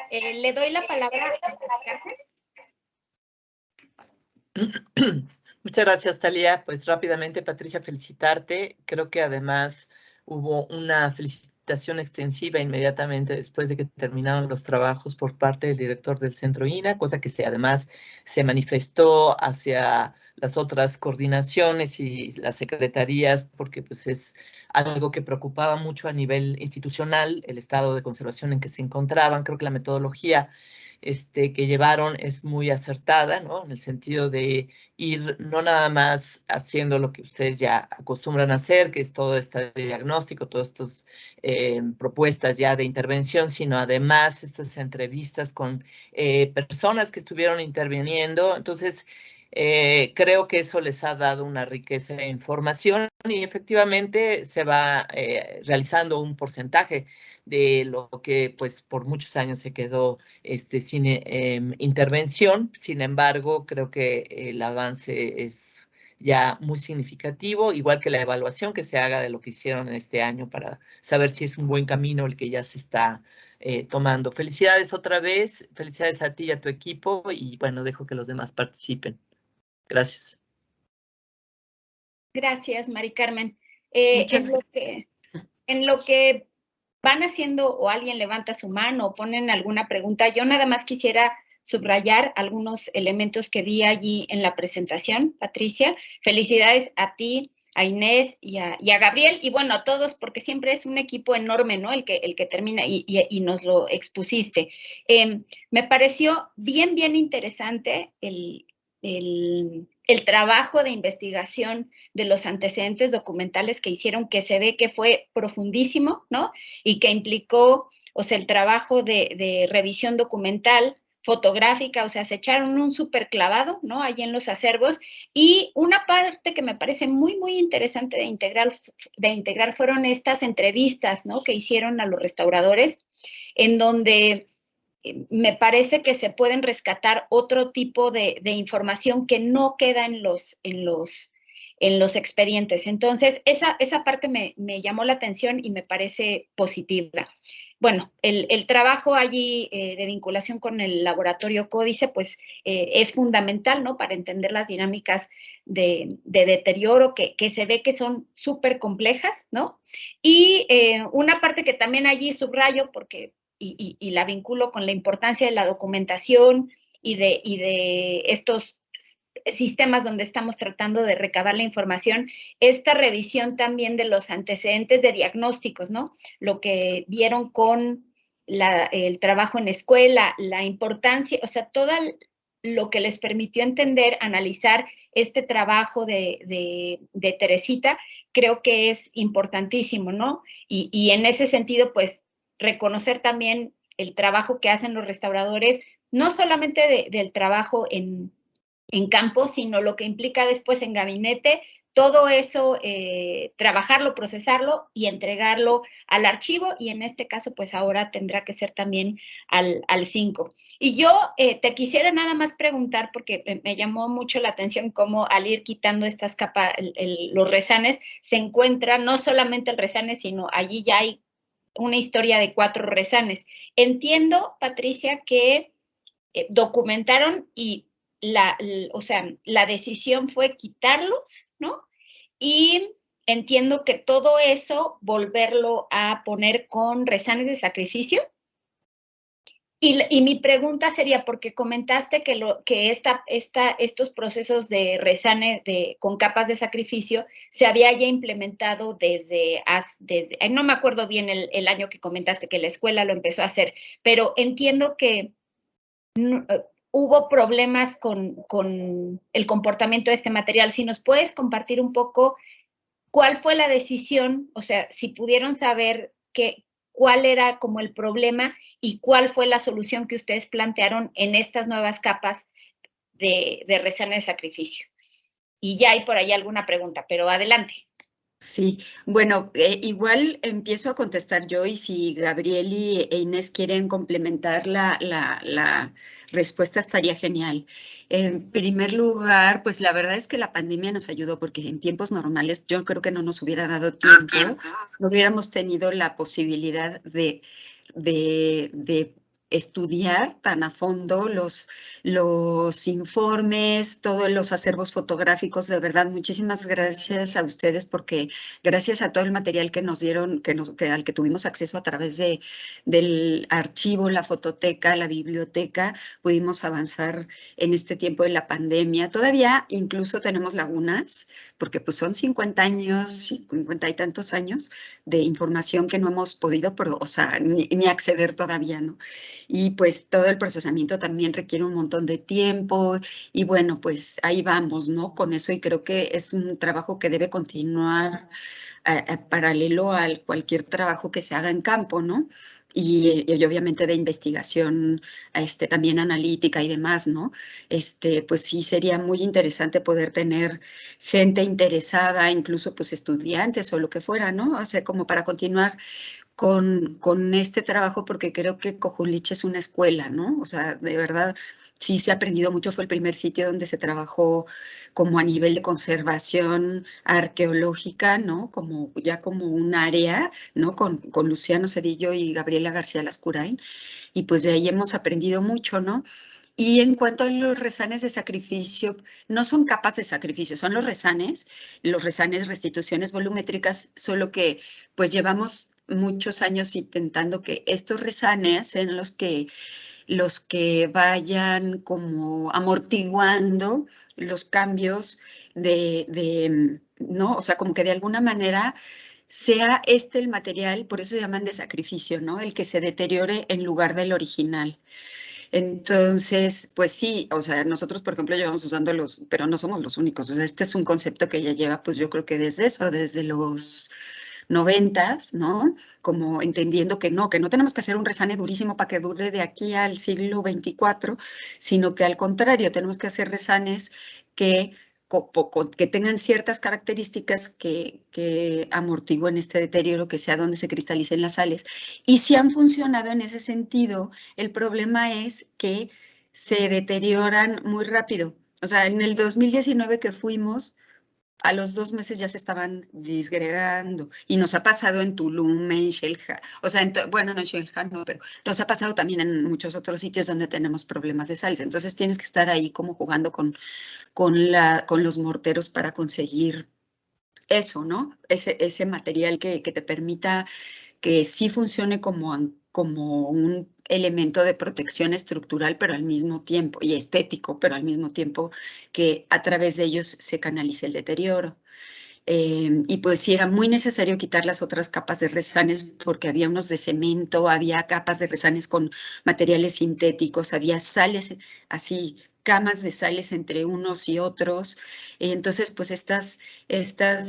Le doy la palabra a Carmen. Muchas gracias, Thalía. Pues rápidamente, Patricia, felicitarte. Creo que además hubo una felicitación extensiva inmediatamente después de que terminaron los trabajos por parte del director del Centro INA, cosa que además se manifestó hacia las otras coordinaciones y las secretarías, porque pues es algo que preocupaba mucho a nivel institucional, el estado de conservación en que se encontraban. Creo que la metodología que llevaron es muy acertada, ¿no? En el sentido de ir no nada más haciendo lo que ustedes ya acostumbran a hacer, que es todo este diagnóstico, todas estas propuestas ya de intervención, sino además estas entrevistas con personas que estuvieron interviniendo. Entonces, creo que eso les ha dado una riqueza de información y efectivamente se va realizando un porcentaje de lo que pues por muchos años se quedó sin intervención. Sin embargo, creo que el avance es ya muy significativo, igual que la evaluación que se haga de lo que hicieron en este año para saber si es un buen camino el que ya se está tomando. Felicidades otra vez, felicidades a ti y a tu equipo y bueno, dejo que los demás participen. Gracias. Gracias, Mari Carmen. Muchas en lo que van haciendo o alguien levanta su mano o ponen alguna pregunta, yo nada más quisiera subrayar algunos elementos que vi allí en la presentación, Patricia. Felicidades a ti, a Inés y a Gabriel, y bueno, a todos, porque siempre es un equipo enorme, ¿no? El que termina y nos lo expusiste. Me pareció bien interesante el trabajo de investigación de los antecedentes documentales que hicieron, que se ve que fue profundísimo, ¿no? Y que implicó, o sea, el trabajo de revisión documental, fotográfica, o sea, se echaron un súper clavado, ¿no? Allí en los acervos. Y una parte que me parece muy interesante de integrar fueron estas entrevistas, ¿no? Que hicieron a los restauradores, en donde me parece que se pueden rescatar otro tipo de información que no queda en los expedientes. Entonces, esa parte me llamó la atención y me parece positiva. Bueno, el trabajo allí de vinculación con el laboratorio Códice, pues es fundamental, ¿no? Para entender las dinámicas de deterioro que se ve que son súper complejas, ¿no? Y una parte que también allí subrayo, porque y la vinculo con la importancia de la documentación y de estos sistemas donde estamos tratando de recabar la información, esta revisión también de los antecedentes de diagnósticos, ¿no? Lo que vieron con el trabajo en escuela, la importancia, o sea, todo lo que les permitió entender, analizar este trabajo de Teresita, creo que es importantísimo, ¿no? Y en ese sentido, pues, reconocer también el trabajo que hacen los restauradores, no solamente del trabajo en campo, sino lo que implica después en gabinete, todo eso, trabajarlo, procesarlo y entregarlo al archivo, y en este caso, pues ahora tendrá que ser también al 5. Y yo te quisiera nada más preguntar, porque me llamó mucho la atención cómo al ir quitando estas capas, los rezanes, se encuentra no solamente el rezane, sino allí ya hay una historia de 4 rezanes. Entiendo, Patricia, que documentaron y o sea, la decisión fue quitarlos, ¿no? Y entiendo que todo eso, volverlo a poner con rezanes de sacrificio. Y mi pregunta sería, porque comentaste que estos procesos de rezane con capas de sacrificio se había ya implementado desde no me acuerdo bien el año que comentaste que la escuela lo empezó a hacer, pero entiendo que hubo problemas con el comportamiento de este material. Si nos puedes compartir un poco cuál fue la decisión, o sea, si pudieron saber cuál era como el problema y cuál fue la solución que ustedes plantearon en estas nuevas capas de rezane de sacrificio. Y ya hay por ahí alguna pregunta, pero adelante. Sí, bueno, igual empiezo a contestar yo, y si Gabriel e Inés quieren complementar la respuesta estaría genial. En primer lugar, pues la verdad es que la pandemia nos ayudó, porque en tiempos normales yo creo que no nos hubiera dado tiempo, no hubiéramos tenido la posibilidad de estudiar tan a fondo los informes, todos los acervos fotográficos. De verdad, muchísimas gracias a ustedes, porque gracias a todo el material que nos dieron, al que tuvimos acceso a través del archivo, la fototeca, la biblioteca, pudimos avanzar en este tiempo de la pandemia. Todavía incluso tenemos lagunas, porque pues son 50 años, 50 y tantos años de información que no hemos podido, o sea, ni acceder todavía, ¿no? Y pues todo el procesamiento también requiere un montón de tiempo, y bueno, pues ahí vamos, ¿no? Con eso, y creo que es un trabajo que debe continuar paralelo a cualquier trabajo que se haga en campo, ¿no? Y obviamente de investigación, también analítica y demás, ¿no? Pues sí sería muy interesante poder tener gente interesada, incluso pues estudiantes o lo que fuera, ¿no? O sea, como para continuar con este trabajo, porque creo que Cojulich es una escuela, ¿no? O sea, de verdad, sí se ha aprendido mucho. Fue el primer sitio donde se trabajó como a nivel de conservación arqueológica, ¿no? Ya como un área, ¿no? Con Luciano Cedillo y Gabriela García Lascurain, y pues de ahí hemos aprendido mucho, ¿no? Y en cuanto a los rezanes de sacrificio, no son capas de sacrificio, son los rezanes restituciones volumétricas, solo que pues llevamos muchos años intentando que estos rezanes sean los que vayan como amortiguando los cambios ¿no? O sea, como que de alguna manera sea el material, por eso se llaman de sacrificio, ¿no? El que se deteriore en lugar del original. Entonces, pues sí, o sea, nosotros, por ejemplo, llevamos usando pero no somos los únicos. O sea, este es un concepto que ya lleva, pues yo creo que desde los 90s, ¿no? Como entendiendo que no tenemos que hacer un rezane durísimo para que dure de aquí al siglo XXIV, sino que al contrario, tenemos que hacer rezanes que tengan ciertas características que amortiguen este deterioro, que sea donde se cristalicen las sales. Y si han funcionado en ese sentido, el problema es que se deterioran muy rápido. O sea, en el 2019 que fuimos, a los 2 meses ya se estaban disgregando, y nos ha pasado en Tulum, en Xel-Há, o sea, bueno, no en Xel-Há, no, pero nos ha pasado también en muchos otros sitios donde tenemos problemas de sales. Entonces tienes que estar ahí como jugando con los morteros para conseguir eso, ¿no? Ese material que te permita que sí funcione como un elemento de protección estructural, pero al mismo tiempo, y estético, pero al mismo tiempo que a través de ellos se canalice el deterioro. Y pues sí, era muy necesario quitar las otras capas de rezanes, porque había unos de cemento, había capas de rezanes con materiales sintéticos, había sales así, camas de sales entre unos y otros. Entonces, pues estas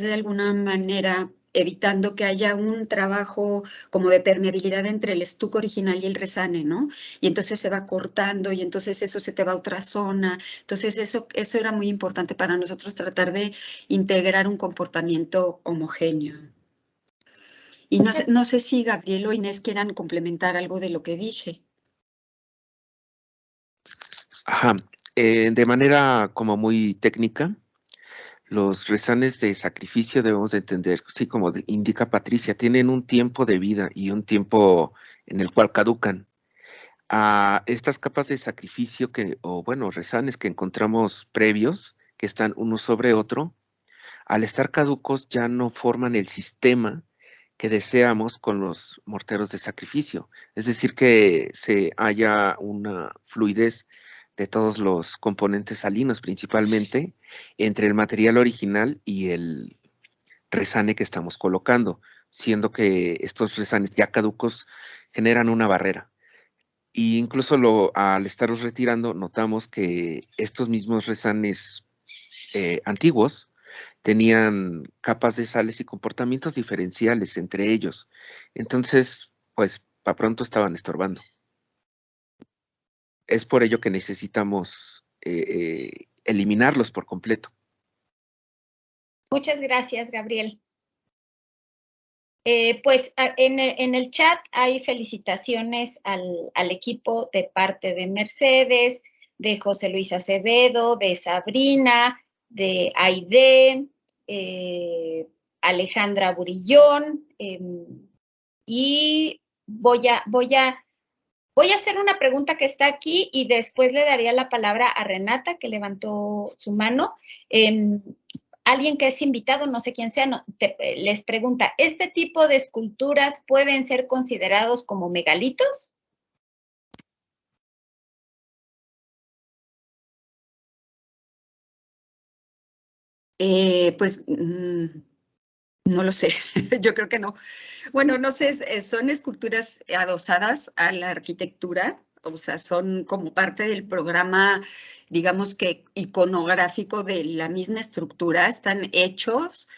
de alguna manera evitando que haya un trabajo como de permeabilidad entre el estuco original y el resane, ¿no? Y entonces se va cortando y entonces eso se te va a otra zona. Entonces eso era muy importante para nosotros, tratar de integrar un comportamiento homogéneo. Y no sé si Gabriel o Inés quieran complementar algo de lo que dije. Ajá. De manera como muy técnica, los resanes de sacrificio debemos de entender, sí, como indica Patricia, tienen un tiempo de vida y un tiempo en el cual caducan. A estas capas de sacrificio o bueno, resanes que encontramos previos, que están uno sobre otro, al estar caducos ya no forman el sistema que deseamos con los morteros de sacrificio. Es decir, que se haya una fluidez de todos los componentes salinos, principalmente entre el material original y el resane que estamos colocando, siendo que estos resanes ya caducos generan una barrera. Y incluso al estarlos retirando, notamos que estos mismos resanes antiguos tenían capas de sales y comportamientos diferenciales entre ellos. Entonces, pues, para pronto estaban estorbando. Es por ello que necesitamos eliminarlos por completo. Muchas gracias, Gabriel. Pues en el chat hay felicitaciones al equipo de parte de Mercedes, de José Luis Acevedo, de Sabrina, de Aide, Alejandra Burillón, y voy a hacer una pregunta que está aquí y después le daría la palabra a Renata, que levantó su mano. Alguien que es invitado, no sé quién sea, les pregunta, ¿este tipo de esculturas pueden ser considerados como megalitos? Pues no lo sé, yo creo que no. Bueno, no sé, son esculturas adosadas a la arquitectura, o sea, son como parte del programa, digamos que iconográfico de la misma estructura, están hechos.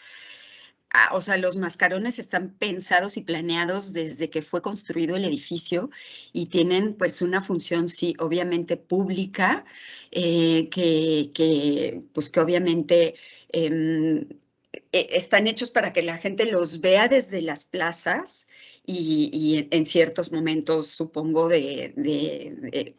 O sea, los mascarones están pensados y planeados desde que fue construido el edificio y tienen pues una función, sí, obviamente pública, pues que obviamente están hechos para que la gente los vea desde las plazas y en ciertos momentos, supongo, de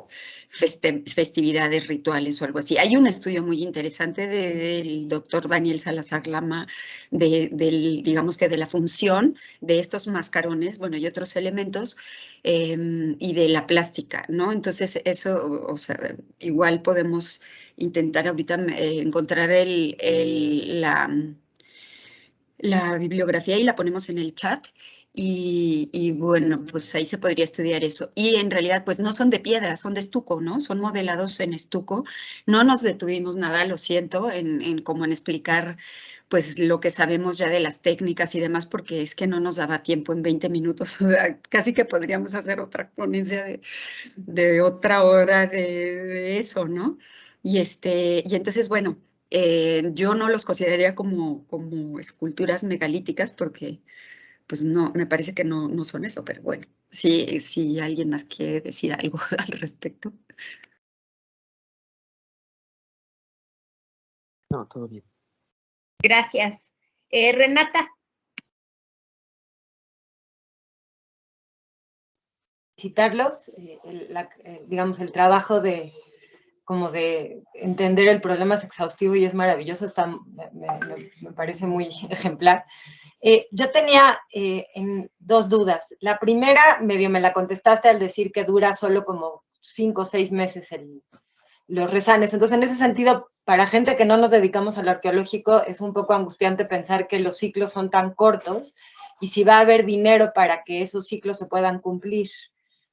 festividades, rituales o algo así. Hay un estudio muy interesante del doctor Daniel Salazar Lama digamos que de la función de estos mascarones, bueno, y otros elementos, y de la plástica, ¿no? Entonces, eso, o sea, igual podemos intentar ahorita encontrar la bibliografía y la ponemos en el chat. Y bueno, pues ahí se podría estudiar eso. Y en realidad, pues no son de piedra, son de estuco, ¿no? Son modelados en estuco. No nos detuvimos nada, lo siento, como en explicar pues lo que sabemos ya de las técnicas y demás, porque es que no nos daba tiempo en 20 minutos. O sea, casi que podríamos hacer otra ponencia de otra hora de eso, ¿no? Y entonces, bueno, yo no los consideraría como esculturas megalíticas porque pues no, me parece que no son eso, pero bueno, si alguien más quiere decir algo al respecto. No, todo bien. Gracias. Renata. Citarlos, digamos, el trabajo de entender el problema es exhaustivo y es maravilloso, me parece muy ejemplar. Yo tenía dos dudas. La primera, medio me la contestaste al decir que dura solo como 5 o 6 meses los resanes. Entonces, en ese sentido, para gente que no nos dedicamos al arqueológico, es un poco angustiante pensar que los ciclos son tan cortos y si va a haber dinero para que esos ciclos se puedan cumplir.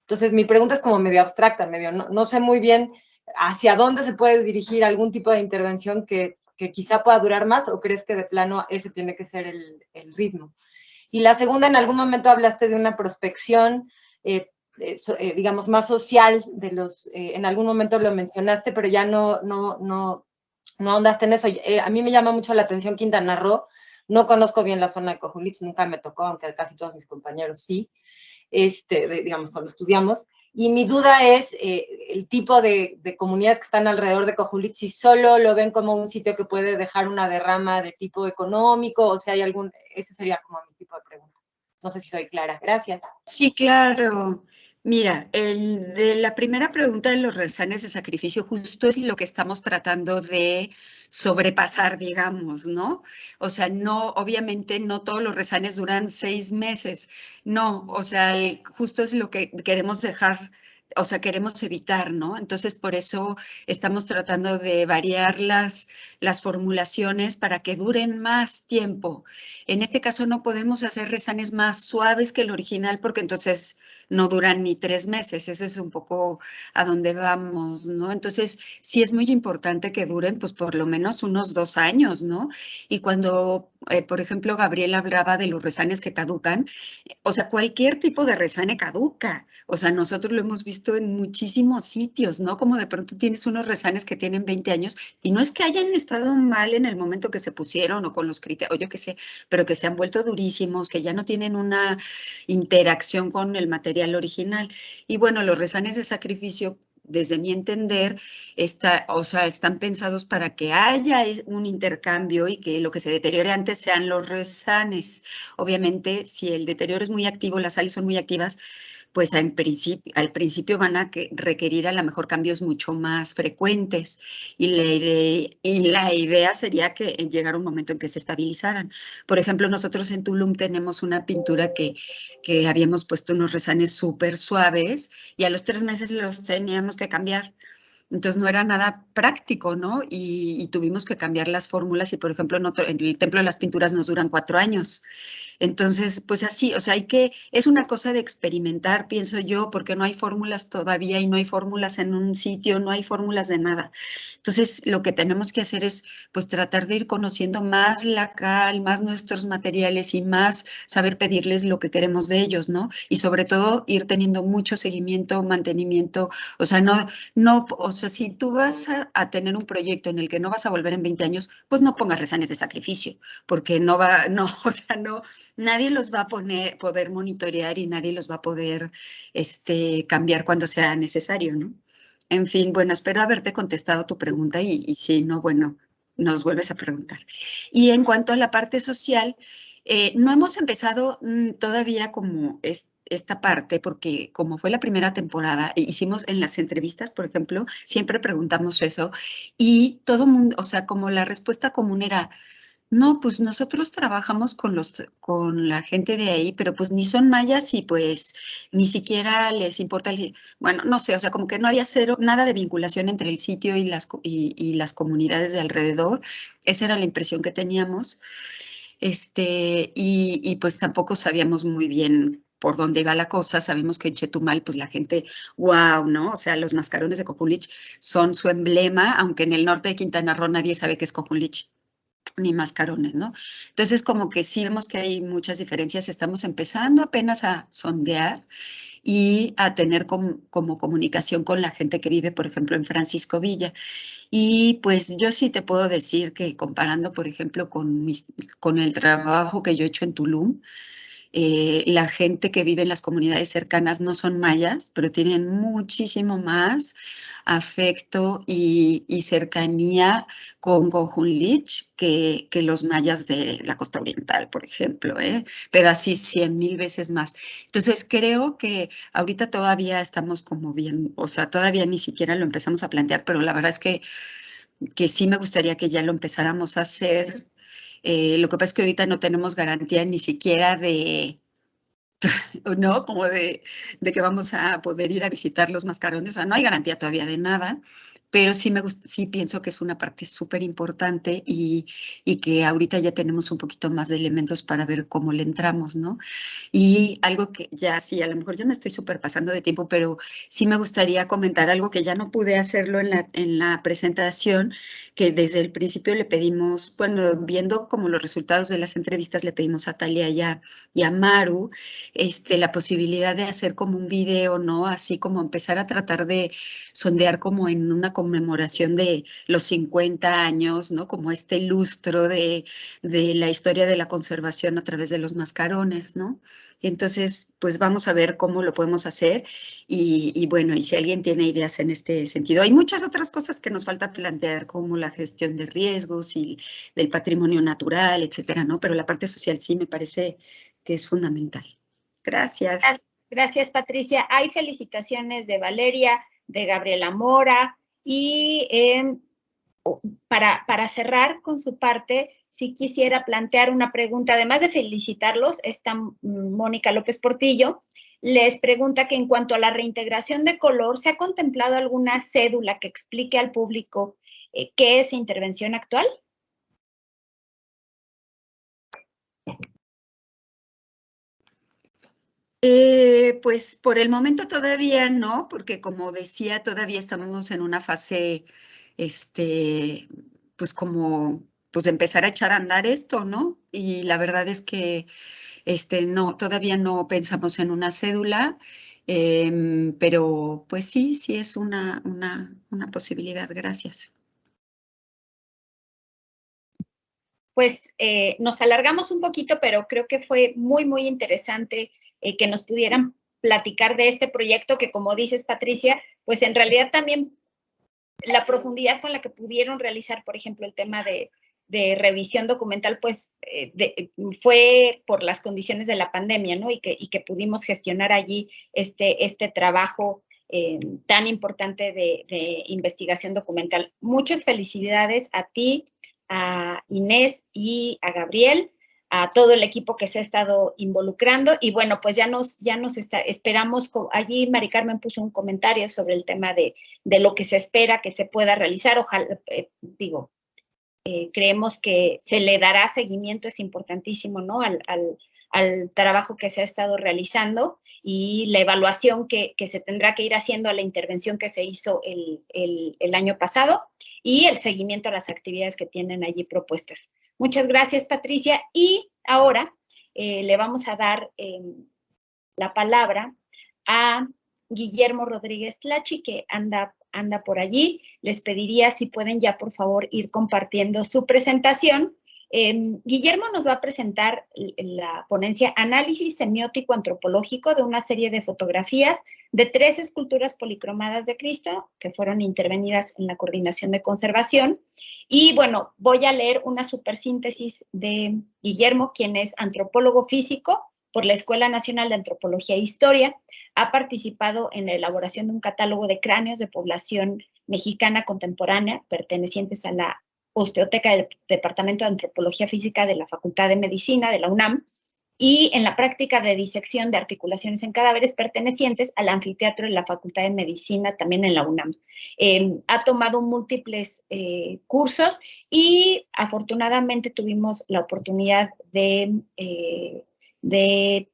Entonces, mi pregunta es como medio abstracta, no sé muy bien hacia dónde se puede dirigir algún tipo de intervención que quizá pueda durar más, o crees que de plano ese tiene que ser el ritmo. Y la segunda, en algún momento hablaste de una prospección, digamos, más social de en algún momento lo mencionaste, pero ya no ahondaste en eso. A mí me llama mucho la atención Quintana Roo, No conozco bien la zona de Cojulich, nunca me tocó, aunque casi todos mis compañeros sí, digamos, cuando estudiamos. Y mi duda es el tipo de comunidades que están alrededor de Cojulich, si solo lo ven como un sitio que puede dejar una derrama de tipo económico, o si hay algún, ese sería como mi tipo de pregunta. No sé si soy clara. Gracias. Sí, claro. Mira, de la primera pregunta de los rezanes de sacrificio justo es lo que estamos tratando de sobrepasar, digamos, ¿no? O sea, no, obviamente no todos los rezanes duran 6 meses, no, o sea, justo es lo que queremos dejar, o sea, queremos evitar, ¿no? Entonces, por eso estamos tratando de variar las formulaciones para que duren más tiempo. En este caso no podemos hacer rezanes más suaves que el original porque entonces no duran ni 3 meses. Eso es un poco a donde vamos, ¿no? Entonces sí es muy importante que duren pues por lo menos unos 2 años, ¿no? Y cuando, por ejemplo, Gabriel hablaba de los rezanes que caducan, o sea, cualquier tipo de rezane caduca. O sea, nosotros lo hemos visto en muchísimos sitios, ¿no? Como de pronto tienes unos rezanes que tienen 20 años y no es que hayan estado mal en el momento que se pusieron o con los criterios, o yo qué sé, pero que se han vuelto durísimos, que ya no tienen una interacción con el material original. Y bueno, los rezanes de sacrificio, desde mi entender, o sea, están pensados para que haya un intercambio y que lo que se deteriore antes sean los rezanes. Obviamente, si el deterioro es muy activo, las sales son muy activas, pues al principio van a requerir a lo mejor cambios mucho más frecuentes y la idea sería que llegara un momento en que se estabilizaran. Por ejemplo, nosotros en Tulum tenemos una pintura que habíamos puesto unos rezanes súper suaves y a los 3 meses los teníamos que cambiar. Entonces no era nada práctico, ¿no? Y tuvimos que cambiar las fórmulas y, por ejemplo, en el Templo de las Pinturas nos duran 4 años. Entonces, pues así, o sea, es una cosa de experimentar, pienso yo, porque no hay fórmulas todavía y no hay fórmulas en un sitio, no hay fórmulas de nada. Entonces, lo que tenemos que hacer es, pues, tratar de ir conociendo más la cal, más nuestros materiales y más saber pedirles lo que queremos de ellos, ¿no? Y sobre todo, ir teniendo mucho seguimiento, mantenimiento, o sea, o sea, si tú vas a tener un proyecto en el que no vas a volver en 20 años, pues no pongas rezanes de sacrificio, porque o sea, nadie los va a poder monitorear y nadie los va a poder cambiar cuando sea necesario, ¿no? En fin, bueno, espero haberte contestado tu pregunta y si no, bueno, nos vuelves a preguntar. Y en cuanto a la parte social, no hemos empezado todavía como esta parte, porque como fue la primera temporada, hicimos en las entrevistas, por ejemplo, siempre preguntamos eso y todo mundo, o sea, como la respuesta común era, no, pues nosotros trabajamos con la gente de ahí, pero pues ni son mayas y pues ni siquiera les importa bueno, no sé, o sea, como que no había nada de vinculación entre el sitio y las comunidades de alrededor. Esa era la impresión que teníamos. Y pues tampoco sabíamos muy bien por dónde iba la cosa. Sabemos que en Chetumal, pues la gente, wow, ¿no? O sea, los mascarones de Cojulich son su emblema, aunque en el norte de Quintana Roo nadie sabe qué es Cojulich ni mascarones, ¿no? Entonces, como que sí vemos que hay muchas diferencias, estamos empezando apenas a sondear y a tener como comunicación con la gente que vive, por ejemplo, en Francisco Villa. Y pues yo sí te puedo decir que comparando, por ejemplo, con el trabajo que yo he hecho en Tulum, la gente que vive en las comunidades cercanas no son mayas, pero tienen muchísimo más afecto y cercanía con Cojulich que los mayas de la costa oriental, por ejemplo, pero así 100,000 veces más. Entonces creo que ahorita todavía estamos como bien, o sea, todavía ni siquiera lo empezamos a plantear, pero la verdad es que sí me gustaría que ya lo empezáramos a hacer. Lo que pasa es que ahorita no tenemos garantía ni siquiera ¿no? Como de que vamos a poder ir a visitar los mascarones. O sea, no hay garantía todavía de nada, pero sí pienso que es una parte súper importante y que ahorita ya tenemos un poquito más de elementos para ver cómo le entramos, ¿no? Y algo que ya sí, a lo mejor yo me estoy súper pasando de tiempo, pero sí me gustaría comentar algo que ya no pude hacerlo en la presentación, que desde el principio le pedimos, bueno, viendo como los resultados de las entrevistas, le pedimos a Talia y a Maru, la posibilidad de hacer como un video, ¿no? Así como empezar a tratar de sondear como en una conmemoración de los 50 años, ¿no? Como este lustro de la historia de la conservación a través de los mascarones, ¿no? Entonces, pues vamos a ver cómo lo podemos hacer y bueno, y si alguien tiene ideas en este sentido. Hay muchas otras cosas que nos falta plantear, como la gestión de riesgos y del patrimonio natural, etcétera, ¿no? Pero la parte social sí me parece que es fundamental. Gracias. Gracias, Patricia. Hay felicitaciones de Valeria, de Gabriela Mora y para cerrar con su parte, sí quisiera plantear una pregunta, además de felicitarlos, está Mónica López Portillo, les pregunta que en cuanto a la reintegración de color, ¿se ha contemplado alguna cédula que explique al público qué es intervención actual? Pues por el momento todavía no, porque como decía, todavía estamos en una fase, pues como, pues empezar a echar a andar esto, ¿no? Y la verdad es que, no, todavía no pensamos en una cédula, pero pues sí es una posibilidad. Gracias. Pues nos alargamos un poquito, pero creo que fue muy, muy interesante que nos pudieran platicar de este proyecto que, como dices, Patricia, pues en realidad también la profundidad con la que pudieron realizar, por ejemplo, el tema de revisión documental, pues fue por las condiciones de la pandemia, ¿no? Y que pudimos gestionar allí este trabajo tan importante de investigación documental. Muchas felicidades a ti, a Inés y a Gabriel, a todo el equipo que se ha estado involucrando y bueno, pues ya nos esperamos, allí Mari Carmen puso un comentario sobre el tema de lo que se espera que se pueda realizar, ojalá, creemos que se le dará seguimiento, es importantísimo, ¿no? Al trabajo que se ha estado realizando y la evaluación que se tendrá que ir haciendo a la intervención que se hizo el año pasado y el seguimiento a las actividades que tienen allí propuestas. Muchas gracias, Patricia. Y ahora le vamos a dar la palabra a Guillermo Rodríguez Tlachi, que anda por allí. Les pediría si pueden ya, por favor, ir compartiendo su presentación. Guillermo nos va a presentar la ponencia Análisis Semiótico Antropológico de una serie de fotografías de 3 esculturas policromadas de Cristo que fueron intervenidas en la Coordinación de Conservación. Y bueno, voy a leer una supersíntesis de Guillermo, quien es antropólogo físico por la Escuela Nacional de Antropología e Historia. Ha participado en la elaboración de un catálogo de cráneos de población mexicana contemporánea pertenecientes a la Osteoteca del Departamento de Antropología Física de la Facultad de Medicina de la UNAM y en la práctica de disección de articulaciones en cadáveres pertenecientes al anfiteatro de la Facultad de Medicina también en la UNAM. Ha tomado múltiples cursos y afortunadamente tuvimos la oportunidad de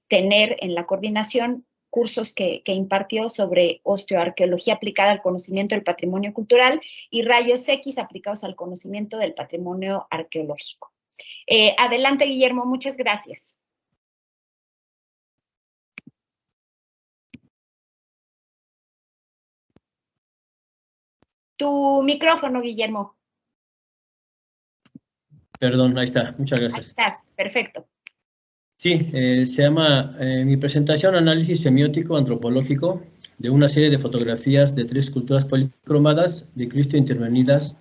tener en la coordinación cursos que impartió sobre osteoarqueología aplicada al conocimiento del patrimonio cultural y rayos X aplicados al conocimiento del patrimonio arqueológico. Adelante, Guillermo, muchas gracias. Tu micrófono, Guillermo. Perdón, ahí está, muchas gracias. Ahí estás, perfecto. Sí, se llama mi presentación Análisis Semiótico Antropológico de una serie de fotografías de 3 esculturas policromadas de Cristo intervenidas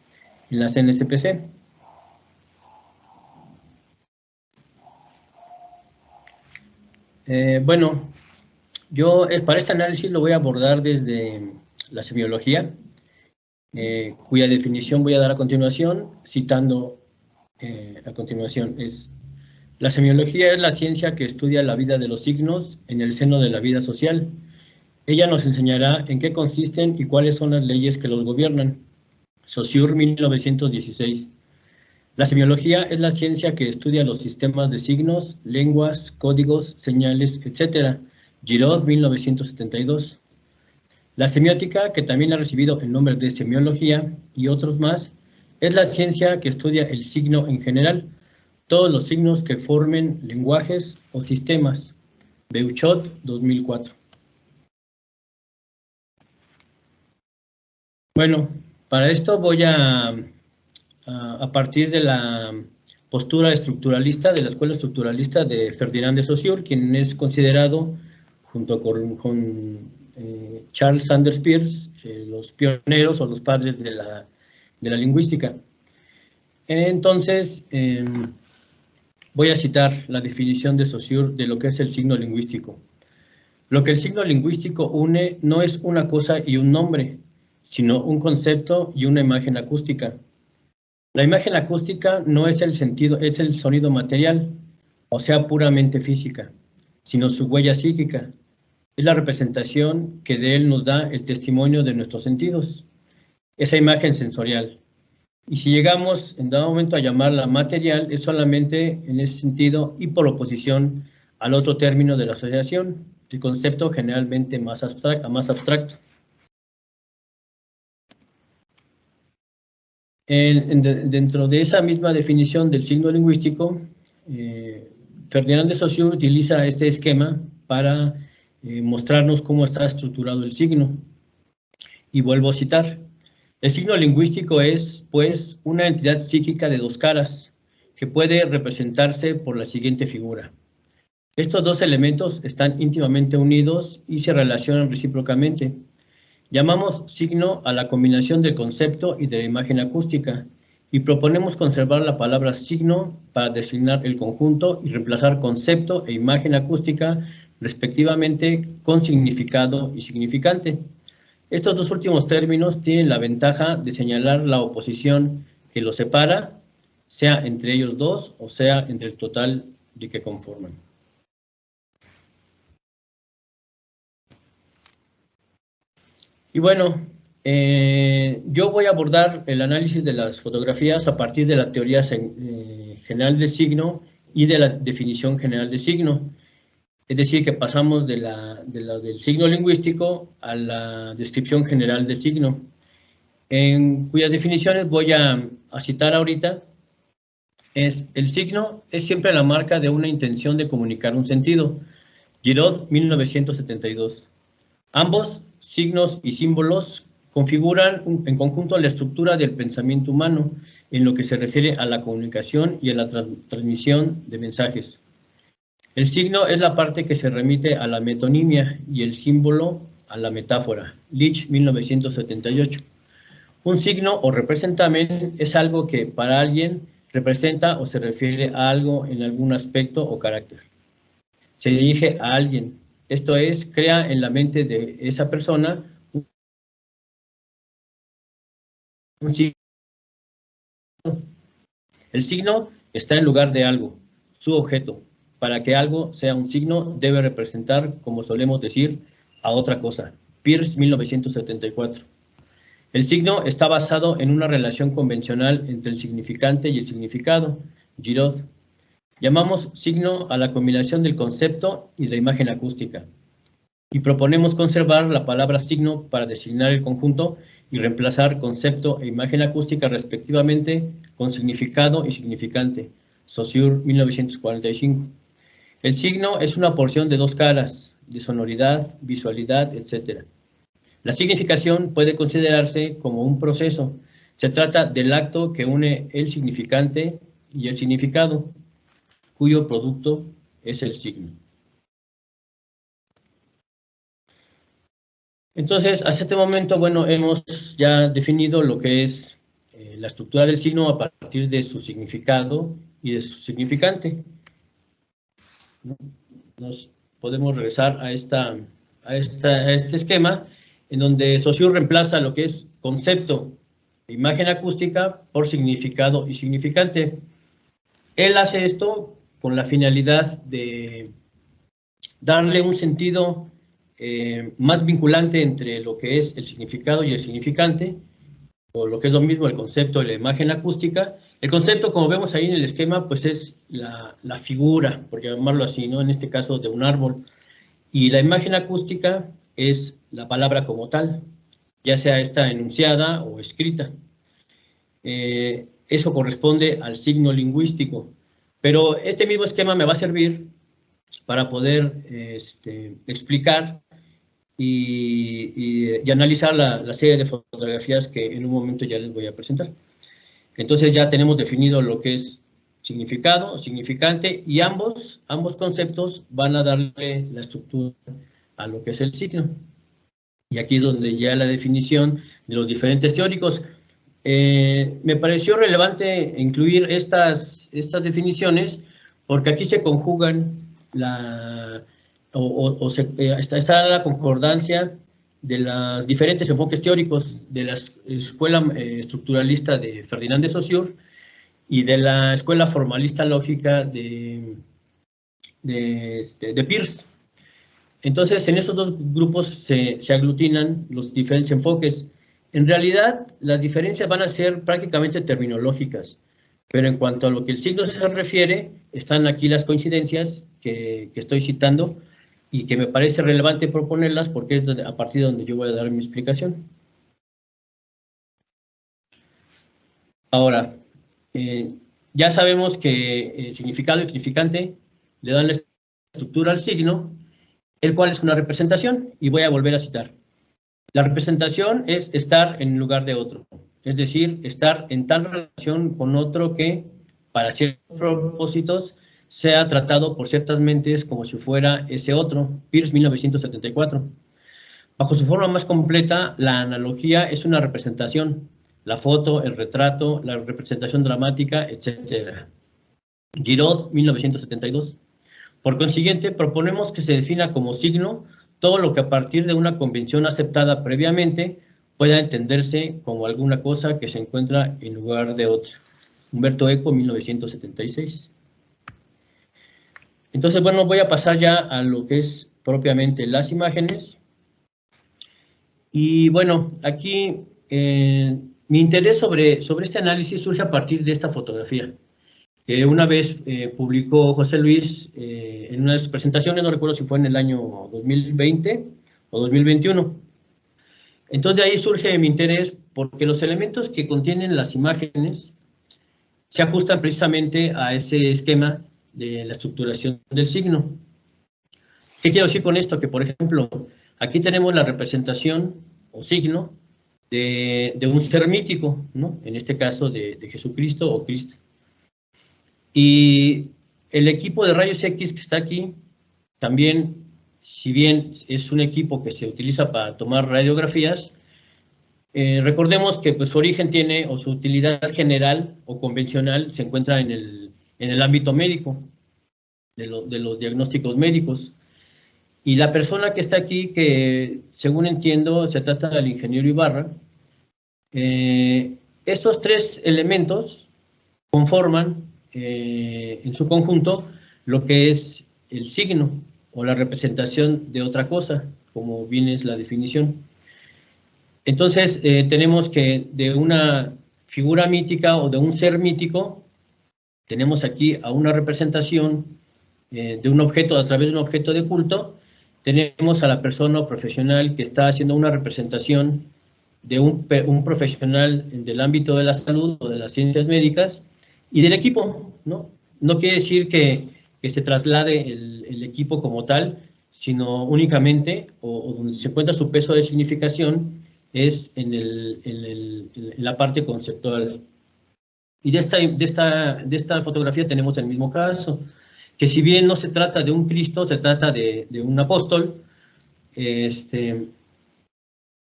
en las NSPC. Bueno, yo para este análisis lo voy a abordar desde la semiología, cuya definición voy a dar a continuación, citando a continuación es: la semiología es la ciencia que estudia la vida de los signos en el seno de la vida social. Ella nos enseñará en qué consisten y cuáles son las leyes que los gobiernan. Saussure, 1916. La semiología es la ciencia que estudia los sistemas de signos, lenguas, códigos, señales, etc. Giraud, 1972. La semiótica, que también ha recibido el nombre de semiología y otros más, es la ciencia que estudia el signo en general, todos los signos que formen lenguajes o sistemas. Beuchot, 2004. Bueno, Para esto voy a partir de la postura estructuralista, de la escuela estructuralista de Ferdinand de Saussure, quien es considerado, junto con Charles Sanders Peirce, los pioneros o los padres de la lingüística. Entonces, voy a citar la definición de Saussure de lo que es el signo lingüístico. Lo que el signo lingüístico une no es una cosa y un nombre, sino un concepto y una imagen acústica. La imagen acústica no es el sentido, es el sonido material, o sea, puramente física, sino su huella psíquica. Es la representación que de él nos da el testimonio de nuestros sentidos, esa imagen sensorial. Y si llegamos en dado momento a llamarla material, es solamente en ese sentido y por oposición al otro término de la asociación, el concepto generalmente más abstracto. Dentro de esa misma definición del signo lingüístico, Ferdinand de Saussure utiliza este esquema para mostrarnos cómo está estructurado el signo. Y vuelvo a citar: el signo lingüístico es, pues, una entidad psíquica de dos caras, que puede representarse por la siguiente figura. Estos dos elementos están íntimamente unidos y se relacionan recíprocamente. Llamamos signo a la combinación del concepto y de la imagen acústica, y proponemos conservar la palabra signo para designar el conjunto y reemplazar concepto e imagen acústica, respectivamente, con significado y significante. Estos dos últimos términos tienen la ventaja de señalar la oposición que los separa, sea entre ellos dos o sea entre el total de que conforman. Y bueno, yo voy a abordar el análisis de las fotografías a partir de la teoría general del signo y de la definición general de signo. Es decir, que pasamos del signo lingüístico a la descripción general de signo, en cuyas definiciones voy a citar ahorita. El signo es siempre la marca de una intención de comunicar un sentido. Giraud, 1972. Ambos, signos y símbolos, configuran en conjunto la estructura del pensamiento humano en lo que se refiere a la comunicación y a la transmisión de mensajes. El signo es la parte que se remite a la metonimia y el símbolo a la metáfora. Leach, 1978. Un signo o representamen es algo que para alguien representa o se refiere a algo en algún aspecto o carácter. Se dirige a alguien, esto es, crea en la mente de esa persona un signo. El signo está en lugar de algo, su objeto. Para que algo sea un signo, debe representar, como solemos decir, a otra cosa. Peirce, 1974. El signo está basado en una relación convencional entre el significante y el significado. Giraud. Llamamos signo a la combinación del concepto y de la imagen acústica. Y proponemos conservar la palabra signo para designar el conjunto y reemplazar concepto e imagen acústica respectivamente con significado y significante. Saussure, 1945. El signo es una porción de dos caras, de sonoridad, visualidad, etc. La significación puede considerarse como un proceso. Se trata del acto que une el significante y el significado, cuyo producto es el signo. Entonces, hasta este momento, bueno, hemos ya definido lo que es la estructura del signo a partir de su significado y de su significante. Nos podemos regresar a este esquema en donde Saussure reemplaza lo que es concepto e imagen acústica por significado y significante. Él hace esto con la finalidad de darle un sentido más vinculante entre lo que es el significado y el significante, o lo que es lo mismo el concepto y la imagen acústica. El concepto, como vemos ahí en el esquema, pues es la figura, por llamarlo así, ¿no? En este caso de un árbol. Y la imagen acústica es la palabra como tal, ya sea esta enunciada o escrita. Eso corresponde al signo lingüístico. Pero este mismo esquema me va a servir para poder explicar y analizar la serie de fotografías que en un momento ya les voy a presentar. Entonces ya tenemos definido lo que es significado, significante, y ambos conceptos van a darle la estructura a lo que es el signo. Y aquí es donde ya la definición de los diferentes teóricos. Me pareció relevante incluir estas definiciones porque aquí se conjugan está la concordancia de los diferentes enfoques teóricos de la escuela estructuralista de Ferdinand de Saussure y de la escuela formalista lógica de Peirce. Entonces, en esos dos grupos se aglutinan los diferentes enfoques. En realidad, las diferencias van a ser prácticamente terminológicas, pero en cuanto a lo que el signo se refiere, están aquí las coincidencias que estoy citando y que me parece relevante proponerlas porque es a partir de donde yo voy a dar mi explicación. Ahora, ya sabemos que el significado y significante le dan la estructura al signo, el cual es una representación, y voy a volver a citar. La representación es estar en lugar de otro, es decir, estar en tal relación con otro que, para ciertos propósitos, sea tratado por ciertas mentes como si fuera ese otro. Peirce, 1974. Bajo su forma más completa, la analogía es una representación, la foto, el retrato, la representación dramática, etc. Giraud, 1972. Por consiguiente, proponemos que se defina como signo todo lo que a partir de una convención aceptada previamente pueda entenderse como alguna cosa que se encuentra en lugar de otra. Humberto Eco, 1976. Entonces, bueno, voy a pasar ya a lo que es propiamente las imágenes. Y bueno, aquí mi interés sobre este análisis surge a partir de esta fotografía. Una vez publicó José Luis en una de sus presentaciones, no recuerdo si fue en el año 2020 o 2021. Entonces de ahí surge mi interés porque los elementos que contienen las imágenes se ajustan precisamente a ese esquema de la estructuración del signo. ¿Qué quiero decir con esto? Que, por ejemplo, aquí tenemos la representación o signo de un ser mítico, ¿no? En este caso de Jesucristo o Cristo. Y el equipo de rayos X que está aquí, también, si bien es un equipo que se utiliza para tomar radiografías, recordemos que pues, su origen tiene, o su utilidad general o convencional, se encuentra en el ámbito médico, de los diagnósticos médicos. Y la persona que está aquí, que según entiendo, se trata del ingeniero Ibarra, estos tres elementos conforman en su conjunto lo que es el signo o la representación de otra cosa, como bien es la definición. Entonces, tenemos que de una figura mítica o de un ser mítico, tenemos aquí a una representación de un objeto, a través de un objeto de culto, tenemos a la persona o profesional que está haciendo una representación de un profesional del ámbito de la salud o de las ciencias médicas y del equipo, ¿no? No quiere decir que se traslade el equipo como tal, sino únicamente, o donde se encuentra su peso de significación, es en la parte conceptual. Y de esta fotografía tenemos el mismo caso, que si bien no se trata de un Cristo, se trata de un apóstol,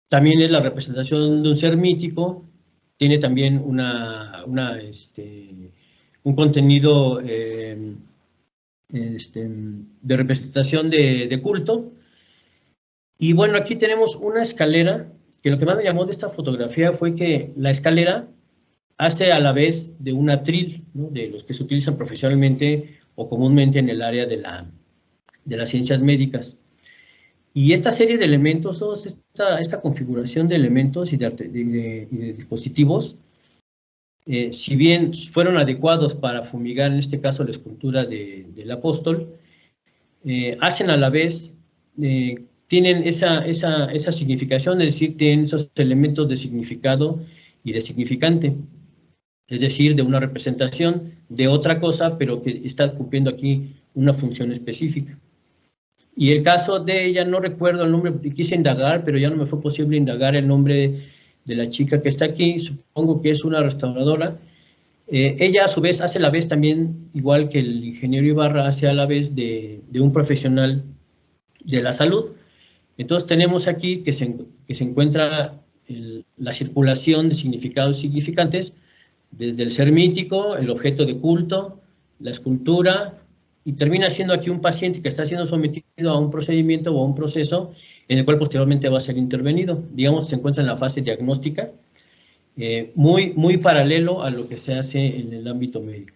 también es la representación de un ser mítico, tiene también un contenido de representación de culto. Y bueno, aquí tenemos una escalera, que lo que más me llamó de esta fotografía fue que la escalera hace a la vez de un atril, ¿no? De los que se utilizan profesionalmente o comúnmente en el área de las ciencias médicas. Y esta serie de elementos, esta configuración de elementos y de dispositivos, si bien fueron adecuados para fumigar, en este caso, la escultura del apóstol, hacen a la vez, tienen esa significación, es decir, tienen esos elementos de significado y de significante, es decir, de una representación de otra cosa, pero que está cumpliendo aquí una función específica. Y el caso de ella, no recuerdo el nombre, quise indagar, pero ya no me fue posible indagar el nombre de la chica que está aquí, supongo que es una restauradora. Ella a su vez hace la vez también, igual que el ingeniero Ibarra, hace a la vez de un profesional de la salud. Entonces tenemos aquí que se encuentra la circulación de significados significantes desde el ser mítico, el objeto de culto, la escultura, y termina siendo aquí un paciente que está siendo sometido a un procedimiento o a un proceso en el cual posteriormente va a ser intervenido. Digamos, se encuentra en la fase diagnóstica, muy paralelo a lo que se hace en el ámbito médico.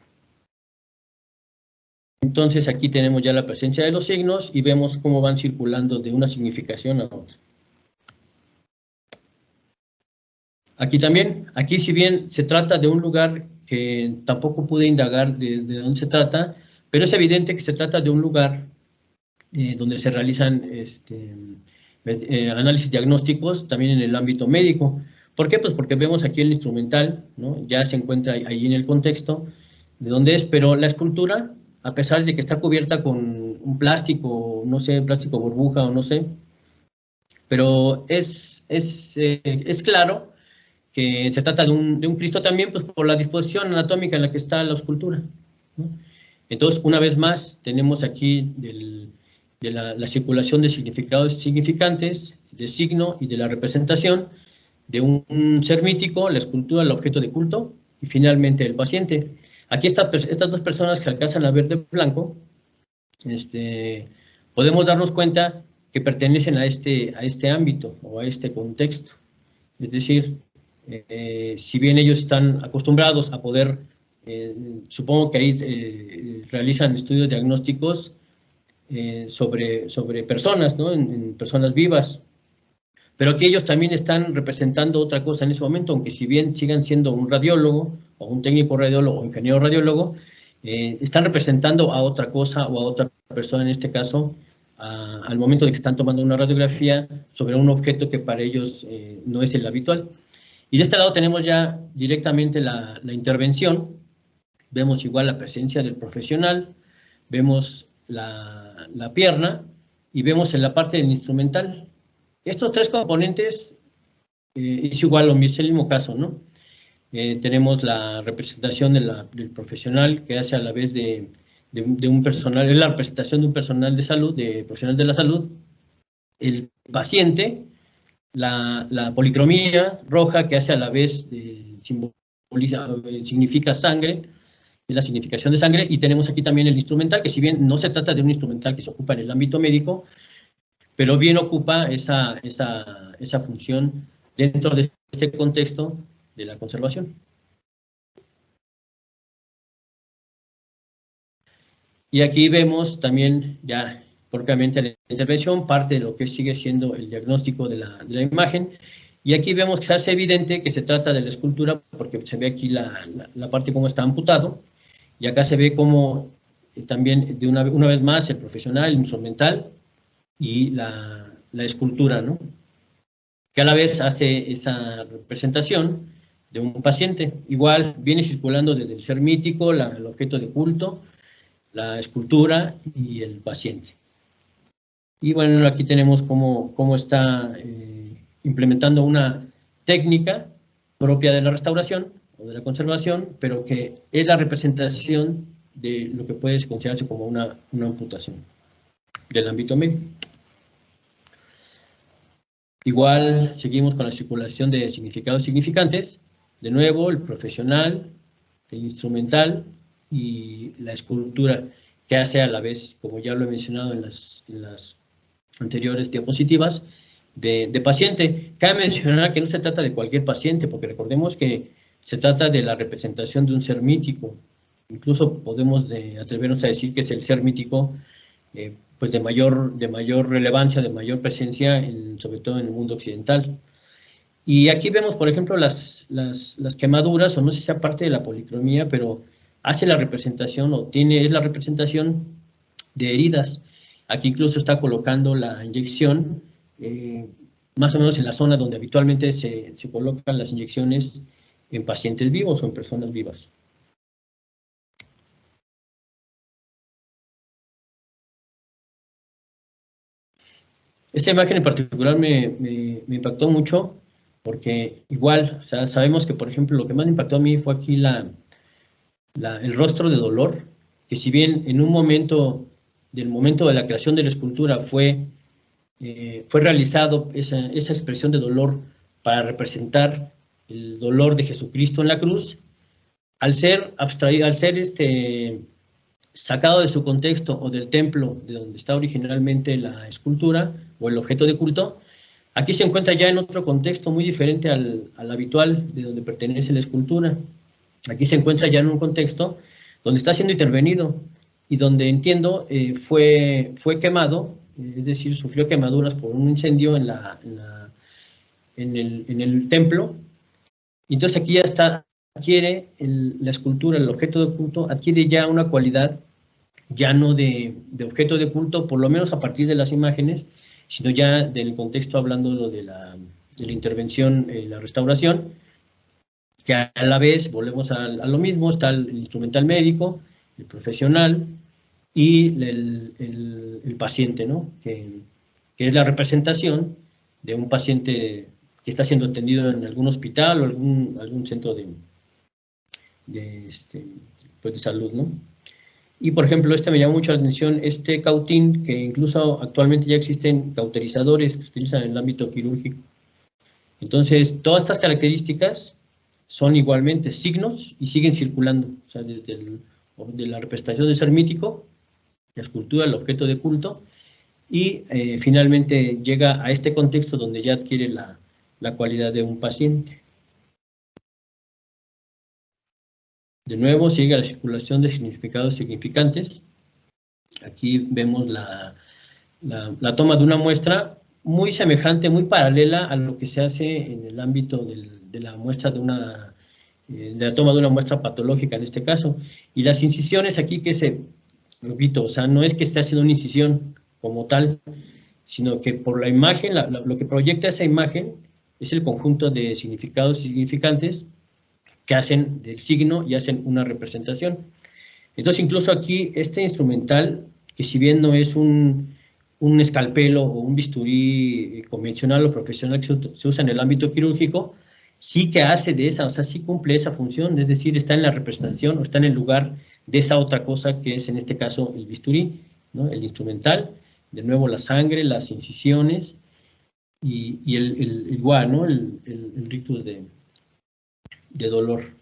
Entonces aquí tenemos ya la presencia de los signos y vemos cómo van circulando de una significación a otra. Aquí también, aquí si bien se trata de un lugar que tampoco pude indagar de dónde se trata, pero es evidente que se trata de un lugar donde se realizan análisis diagnósticos también en el ámbito médico. ¿Por qué? Pues porque vemos aquí el instrumental, ¿no? Ya se encuentra ahí en el contexto de dónde es, pero la escultura, a pesar de que está cubierta con un plástico, no sé, plástico burbuja o no sé, pero es claro que se trata de un Cristo también, pues por la disposición anatómica en la que está la escultura, ¿no? Entonces, una vez más, tenemos aquí de la circulación de significados significantes, de signo y de la representación de un ser mítico, la escultura, el objeto de culto, y finalmente el paciente. Aquí estas dos personas que alcanzan a ver de blanco, podemos darnos cuenta que pertenecen a este ámbito o a este contexto. Es decir, si bien ellos están acostumbrados a poder, supongo que ahí realizan estudios diagnósticos sobre personas, ¿no? En personas vivas, pero aquí ellos también están representando otra cosa en ese momento, aunque si bien sigan siendo un radiólogo o un técnico radiólogo o ingeniero radiólogo, están representando a otra cosa o a otra persona, en este caso, al momento de que están tomando una radiografía sobre un objeto que para ellos no es el habitual. Y de este lado tenemos ya directamente la intervención, vemos igual la presencia del profesional, vemos la pierna y vemos en la parte del instrumental. Estos tres componentes es igual o es el mismo caso, ¿no? Tenemos la representación del profesional que hace a la vez de un personal, es la representación de un personal de salud, de profesional de la salud, el paciente, la policromía roja que hace a la vez significa sangre, es la significación de sangre, y tenemos aquí también el instrumental, que si bien no se trata de un instrumental que se ocupa en el ámbito médico, pero bien ocupa esa función dentro de este contexto de la conservación. Y aquí vemos también ya propiamente la intervención, parte de lo que sigue siendo el diagnóstico de la imagen, y aquí vemos que se hace evidente que se trata de la escultura, porque se ve aquí la parte como está amputado, y acá se ve como también, una vez más, el profesional, el instrumental, y la escultura, ¿no? Que a la vez hace esa representación de un paciente. Igual viene circulando desde el ser mítico, el objeto de culto, la escultura y el paciente. Y bueno, aquí tenemos cómo está implementando una técnica propia de la restauración o de la conservación, pero que es la representación de lo que puede considerarse como una amputación del ámbito médico. Igual seguimos con la circulación de significados significantes. De nuevo, el profesional, el instrumental y la escultura, que hace a la vez, como ya lo he mencionado en las anteriores diapositivas, de paciente. Cabe mencionar que no se trata de cualquier paciente, porque recordemos que se trata de la representación de un ser mítico. Incluso podemos atrevernos a decir que es el ser mítico pues de mayor relevancia, de mayor presencia, sobre todo en el mundo occidental. Y aquí vemos, por ejemplo, las quemaduras, o no sé si sea parte de la policromía, pero hace la representación, es la representación de heridas. Aquí incluso está colocando la inyección, más o menos en la zona donde habitualmente se colocan las inyecciones en pacientes vivos o en personas vivas. Esta imagen en particular me impactó mucho porque igual, o sea, sabemos que, por ejemplo, lo que más me impactó a mí fue aquí el rostro de dolor, que si bien en un momento, del momento de la creación de la escultura fue realizado esa expresión de dolor para representar el dolor de Jesucristo en la cruz, al ser abstraído, al ser sacado de su contexto o del templo de donde está originalmente la escultura o el objeto de culto, aquí se encuentra ya en otro contexto muy diferente al habitual de donde pertenece la escultura. Aquí se encuentra ya en un contexto donde está siendo intervenido y donde, entiendo, fue quemado, es decir, sufrió quemaduras por un incendio en el templo. Entonces aquí ya adquiere la escultura, el objeto de culto, adquiere ya una cualidad ya no de objeto de culto, por lo menos a partir de las imágenes, sino ya del contexto hablando de la intervención, la restauración, que a la vez volvemos a lo mismo, está el instrumental médico, el profesional y el paciente, ¿no? Que es la representación de un paciente que está siendo atendido en algún hospital o algún centro de salud, ¿no? Y, por ejemplo, me llamó mucho la atención, cautín, que incluso actualmente ya existen cauterizadores que se utilizan en el ámbito quirúrgico. Entonces, todas estas características son igualmente signos y siguen circulando, o sea, desde de la representación del ser mítico, la escultura, el objeto de culto, y finalmente llega a este contexto donde ya adquiere la cualidad de un paciente. De nuevo, sigue la circulación de significados significantes. Aquí vemos la toma de una muestra muy semejante, muy paralela a lo que se hace en el ámbito de la muestra de la toma de una muestra patológica en este caso. Y las incisiones aquí repito, o sea, no es que esté haciendo una incisión como tal, sino que por la imagen, lo que proyecta esa imagen es el conjunto de significados significantes que hacen del signo y hacen una representación. Entonces, incluso aquí, instrumental, que si bien no es un escalpelo o un bisturí convencional o profesional que se usa en el ámbito quirúrgico, sí que hace de esa, o sea, sí cumple esa función, es decir, está en la representación o está en el lugar de esa otra cosa que es, en este caso, el bisturí, ¿no? El instrumental, de nuevo la sangre, las incisiones y igual, ¿no? El rictus de dolor.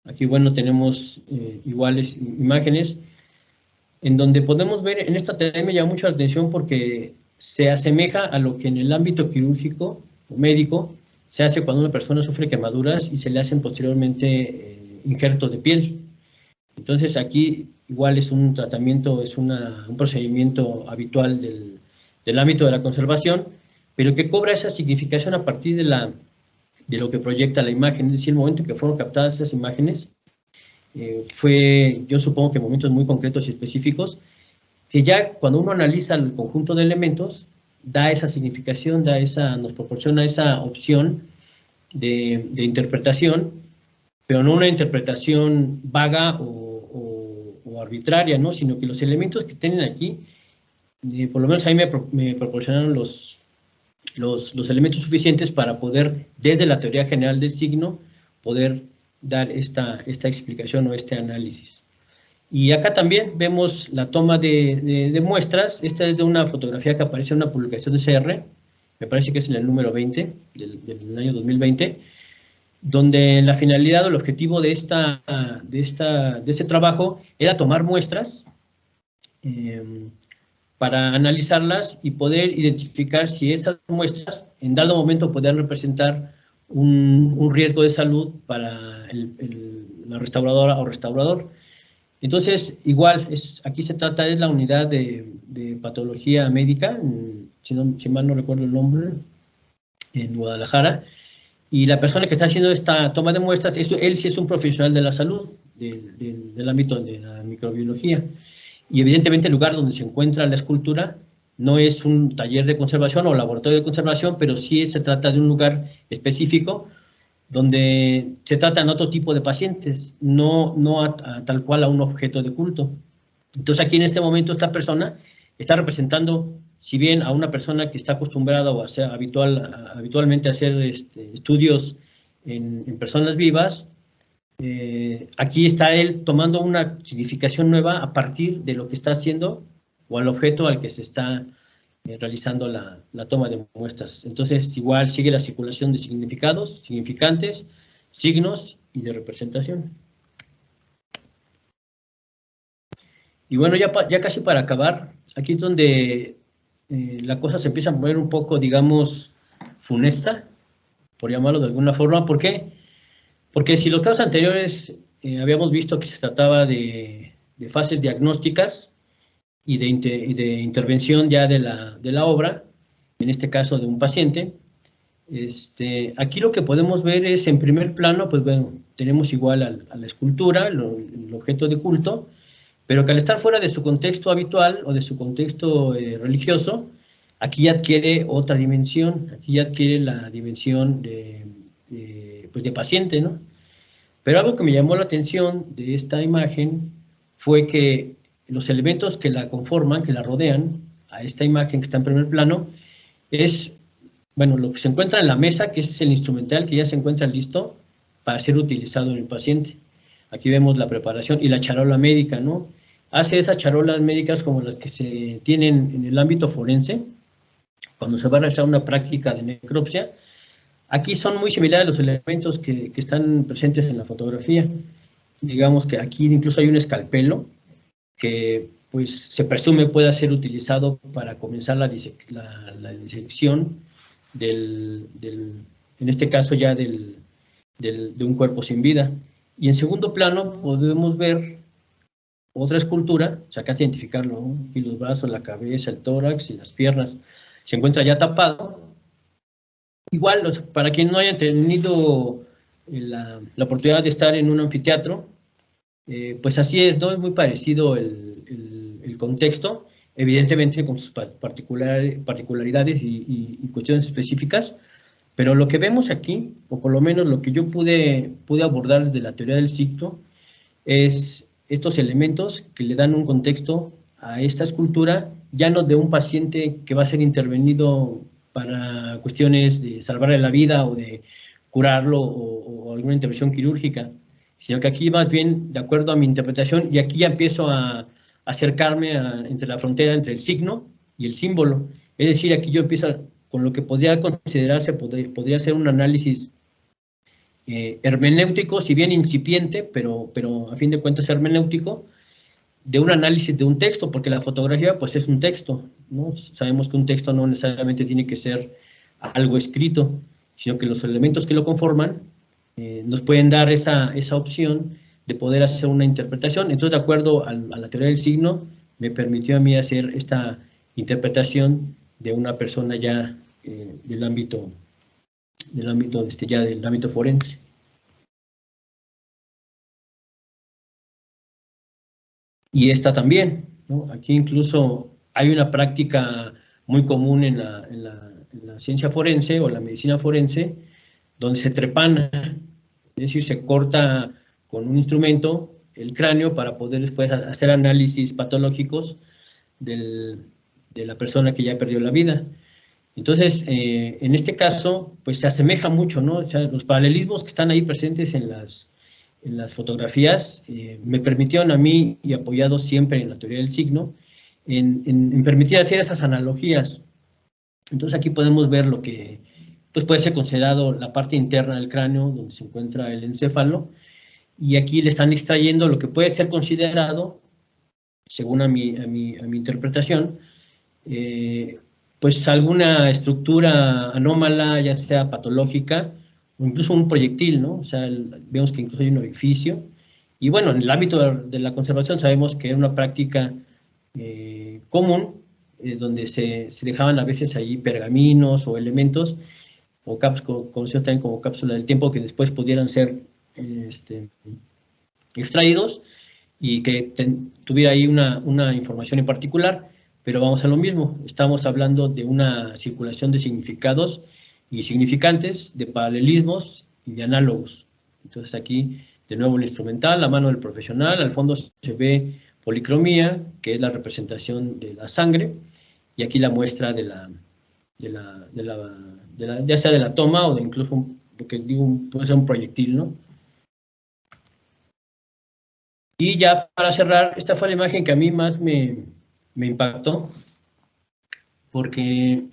Aquí, bueno, tenemos iguales imágenes en donde podemos ver, en esta también me llama mucho la atención porque se asemeja a lo que en el ámbito quirúrgico o médico se hace cuando una persona sufre quemaduras y se le hacen posteriormente injertos de piel. Entonces aquí igual es un tratamiento, es un procedimiento habitual del ámbito de la conservación, pero que cobra esa significación a partir de lo que proyecta la imagen, es decir, el momento en que fueron captadas esas imágenes, yo supongo que en momentos muy concretos y específicos, que ya cuando uno analiza el conjunto de elementos, da esa significación, nos proporciona esa opción de interpretación, pero no una interpretación vaga o arbitraria, ¿no? Sino que los elementos que tienen aquí, por lo menos a mí me proporcionaron los elementos suficientes para poder, desde la teoría general del signo, poder dar esta explicación o este análisis. Y acá también vemos la toma de muestras. Esta es de una fotografía que aparece en una publicación de CR, me parece que es en el número 20 del año 2020, donde la finalidad o el objetivo de este trabajo era tomar muestras para analizarlas y poder identificar si esas muestras en dado momento podían representar un riesgo de salud para la restauradora o restaurador. Entonces, igual, aquí se trata de la unidad de patología médica, si mal no recuerdo el nombre, en Guadalajara, y la persona que está haciendo esta toma de muestras, él sí es un profesional de la salud, del ámbito de la microbiología. Y evidentemente el lugar donde se encuentra la escultura no es un taller de conservación o laboratorio de conservación, pero sí se trata de un lugar específico donde se tratan otro tipo de pacientes, no tal cual a un objeto de culto. Entonces aquí en este momento esta persona está representando, si bien a una persona que está acostumbrada o sea habitualmente a hacer estudios en personas vivas, aquí está él tomando una significación nueva a partir de lo que está haciendo o al objeto al que se está realizando la toma de muestras. Entonces, igual sigue la circulación de significados, significantes, signos y de representación. Y bueno, ya casi para acabar, aquí es donde la cosa se empieza a poner un poco, digamos, funesta, por llamarlo de alguna forma. ¿Por qué? Porque si los casos anteriores habíamos visto que se trataba de fases diagnósticas y de intervención ya de la obra, en este caso de un paciente, aquí lo que podemos ver es, en primer plano, pues bueno, tenemos igual a la escultura, el objeto de culto, pero que al estar fuera de su contexto habitual o de su contexto religioso, aquí adquiere otra dimensión, aquí adquiere la dimensión pues de paciente, ¿no? Pero algo que me llamó la atención de esta imagen fue que los elementos que la conforman, que la rodean, a esta imagen que está en primer plano, es, bueno, lo que se encuentra en la mesa, que es el instrumental que ya se encuentra listo para ser utilizado en el paciente. Aquí vemos la preparación y la charola médica, ¿no? Hace esas charolas médicas como las que se tienen en el ámbito forense, cuando se va a realizar una práctica de necropsia. Aquí son muy similares los elementos que están presentes en la fotografía. Digamos que aquí incluso hay un escalpelo que pues se presume pueda ser utilizado para comenzar la disección en este caso ya de un cuerpo sin vida. Y en segundo plano podemos ver otra escultura, o sea, acá identificarlo, ¿no? Y los brazos, la cabeza, el tórax y las piernas, se encuentra ya tapado. Igual, para quien no haya tenido la oportunidad de estar en un anfiteatro, pues así es, ¿no? Es muy parecido el contexto, evidentemente con sus particularidades y cuestiones específicas, pero lo que vemos aquí, o por lo menos lo que yo pude abordar desde la teoría del signo, es estos elementos que le dan un contexto a esta escultura, ya no de un paciente que va a ser intervenido para cuestiones de salvarle la vida o de curarlo o alguna intervención quirúrgica, sino que aquí más bien, de acuerdo a mi interpretación, y aquí ya empiezo a acercarme entre la frontera entre el signo y el símbolo. Es decir, aquí yo empiezo con lo que podría considerarse, podría ser un análisis hermenéutico, si bien incipiente, pero a fin de cuentas hermenéutico, de un análisis de un texto, porque la fotografía pues es un texto, ¿no? Sabemos que un texto no necesariamente tiene que ser algo escrito, sino que los elementos que lo conforman nos pueden dar esa opción de poder hacer una interpretación. Entonces, de acuerdo a la teoría del signo, me permitió a mí hacer esta interpretación de una persona ya del ámbito forense. Y esta también, ¿no? Aquí incluso hay una práctica muy común en la ciencia forense o la medicina forense, donde se trepana, es decir, se corta con un instrumento el cráneo para poder después hacer análisis patológicos de la persona que ya perdió la vida. Entonces, en este caso, pues se asemeja mucho, ¿no? O sea, los paralelismos que están ahí presentes en las fotografías me permitieron a mí, y apoyado siempre en la teoría del signo, en permitir hacer esas analogías. Entonces aquí podemos ver lo que pues, puede ser considerado la parte interna del cráneo, donde se encuentra el encéfalo, y aquí le están extrayendo lo que puede ser considerado, según a mi interpretación, pues alguna estructura anómala, ya sea patológica, o incluso un proyectil, ¿no? O sea, vemos que incluso hay un orificio. Y bueno, en el ámbito de la conservación sabemos que era una práctica común, donde se dejaban a veces ahí pergaminos o elementos, o conocidos también como cápsula del tiempo, que después pudieran ser extraídos y que tuviera ahí una información en particular. Pero vamos a lo mismo, estamos hablando de una circulación de significados y significantes, de paralelismos y de análogos. Entonces aquí, de nuevo, el instrumental, la mano del profesional, al fondo se ve policromía, que es la representación de la sangre, y aquí la muestra ya sea de la toma o de incluso, lo que digo, puede ser un proyectil, ¿no? Y ya para cerrar, esta fue la imagen que a mí más me impactó, porque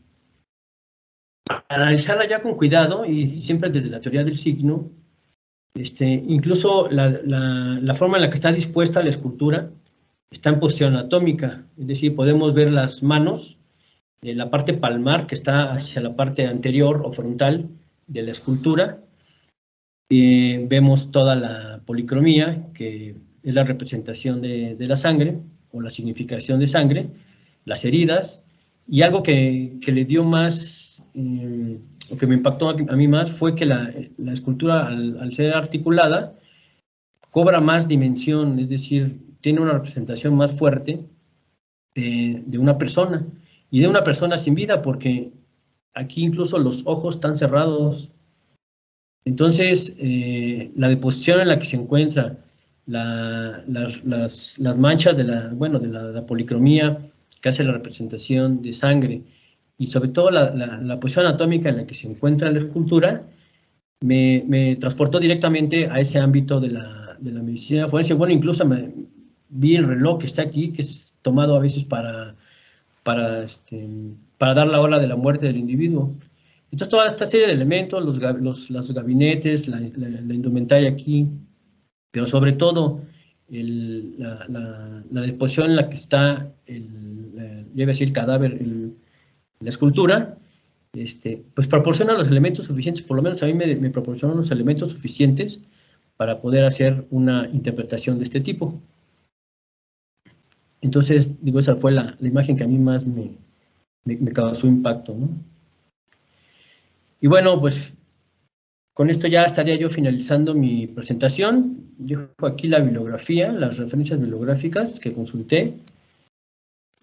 al analizarla ya con cuidado y siempre desde la teoría del signo, incluso la forma en la que está dispuesta la escultura está en posición anatómica, es decir, podemos ver las manos, la parte palmar que está hacia la parte anterior o frontal de la escultura, vemos toda la policromía, que es la representación de la sangre o la significación de sangre, las heridas, y algo que le dio más, lo que me impactó a mí más fue que la escultura al ser articulada cobra más dimensión, es decir, tiene una representación más fuerte de una persona, y de una persona sin vida, porque aquí incluso los ojos están cerrados. Entonces, la deposición en la que se encuentra, las manchas de la policromía que hace la representación de sangre, y sobre todo la posición anatómica en la que se encuentra la escultura, me transportó directamente a ese ámbito de la medicina forense. Bueno, incluso vi el reloj que está aquí, que es tomado a veces para dar la hora de la muerte del individuo. Entonces, toda esta serie de elementos, los gabinetes, la indumentaria aquí, pero sobre todo la disposición en la que está el cadáver, la escultura, pues proporciona los elementos suficientes, por lo menos a mí me proporcionan los elementos suficientes para poder hacer una interpretación de este tipo. Entonces, digo, esa fue la imagen que a mí más me causó impacto, ¿no? Y bueno, pues con esto ya estaría yo finalizando mi presentación. Dejo aquí la bibliografía, las referencias bibliográficas que consulté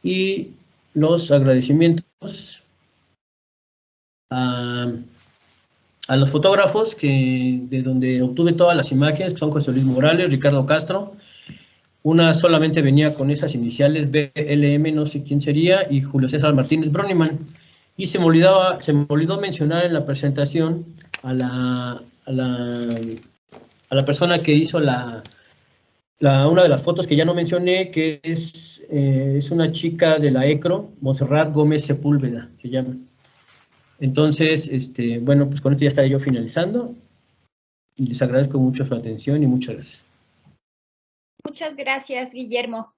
y los agradecimientos a los fotógrafos de donde obtuve todas las imágenes, que son José Luis Morales, Ricardo Castro. Una solamente venía con esas iniciales, BLM, no sé quién sería, y Julio César Martínez Broniman. Y se me olvidó mencionar en la presentación a la persona que hizo una de las fotos que ya no mencioné, que es una chica de la ECRO, Montserrat Gómez Sepúlveda, se llama. Entonces, bueno, pues con esto ya estaré yo finalizando, y les agradezco mucho su atención y muchas gracias. Muchas gracias, Guillermo.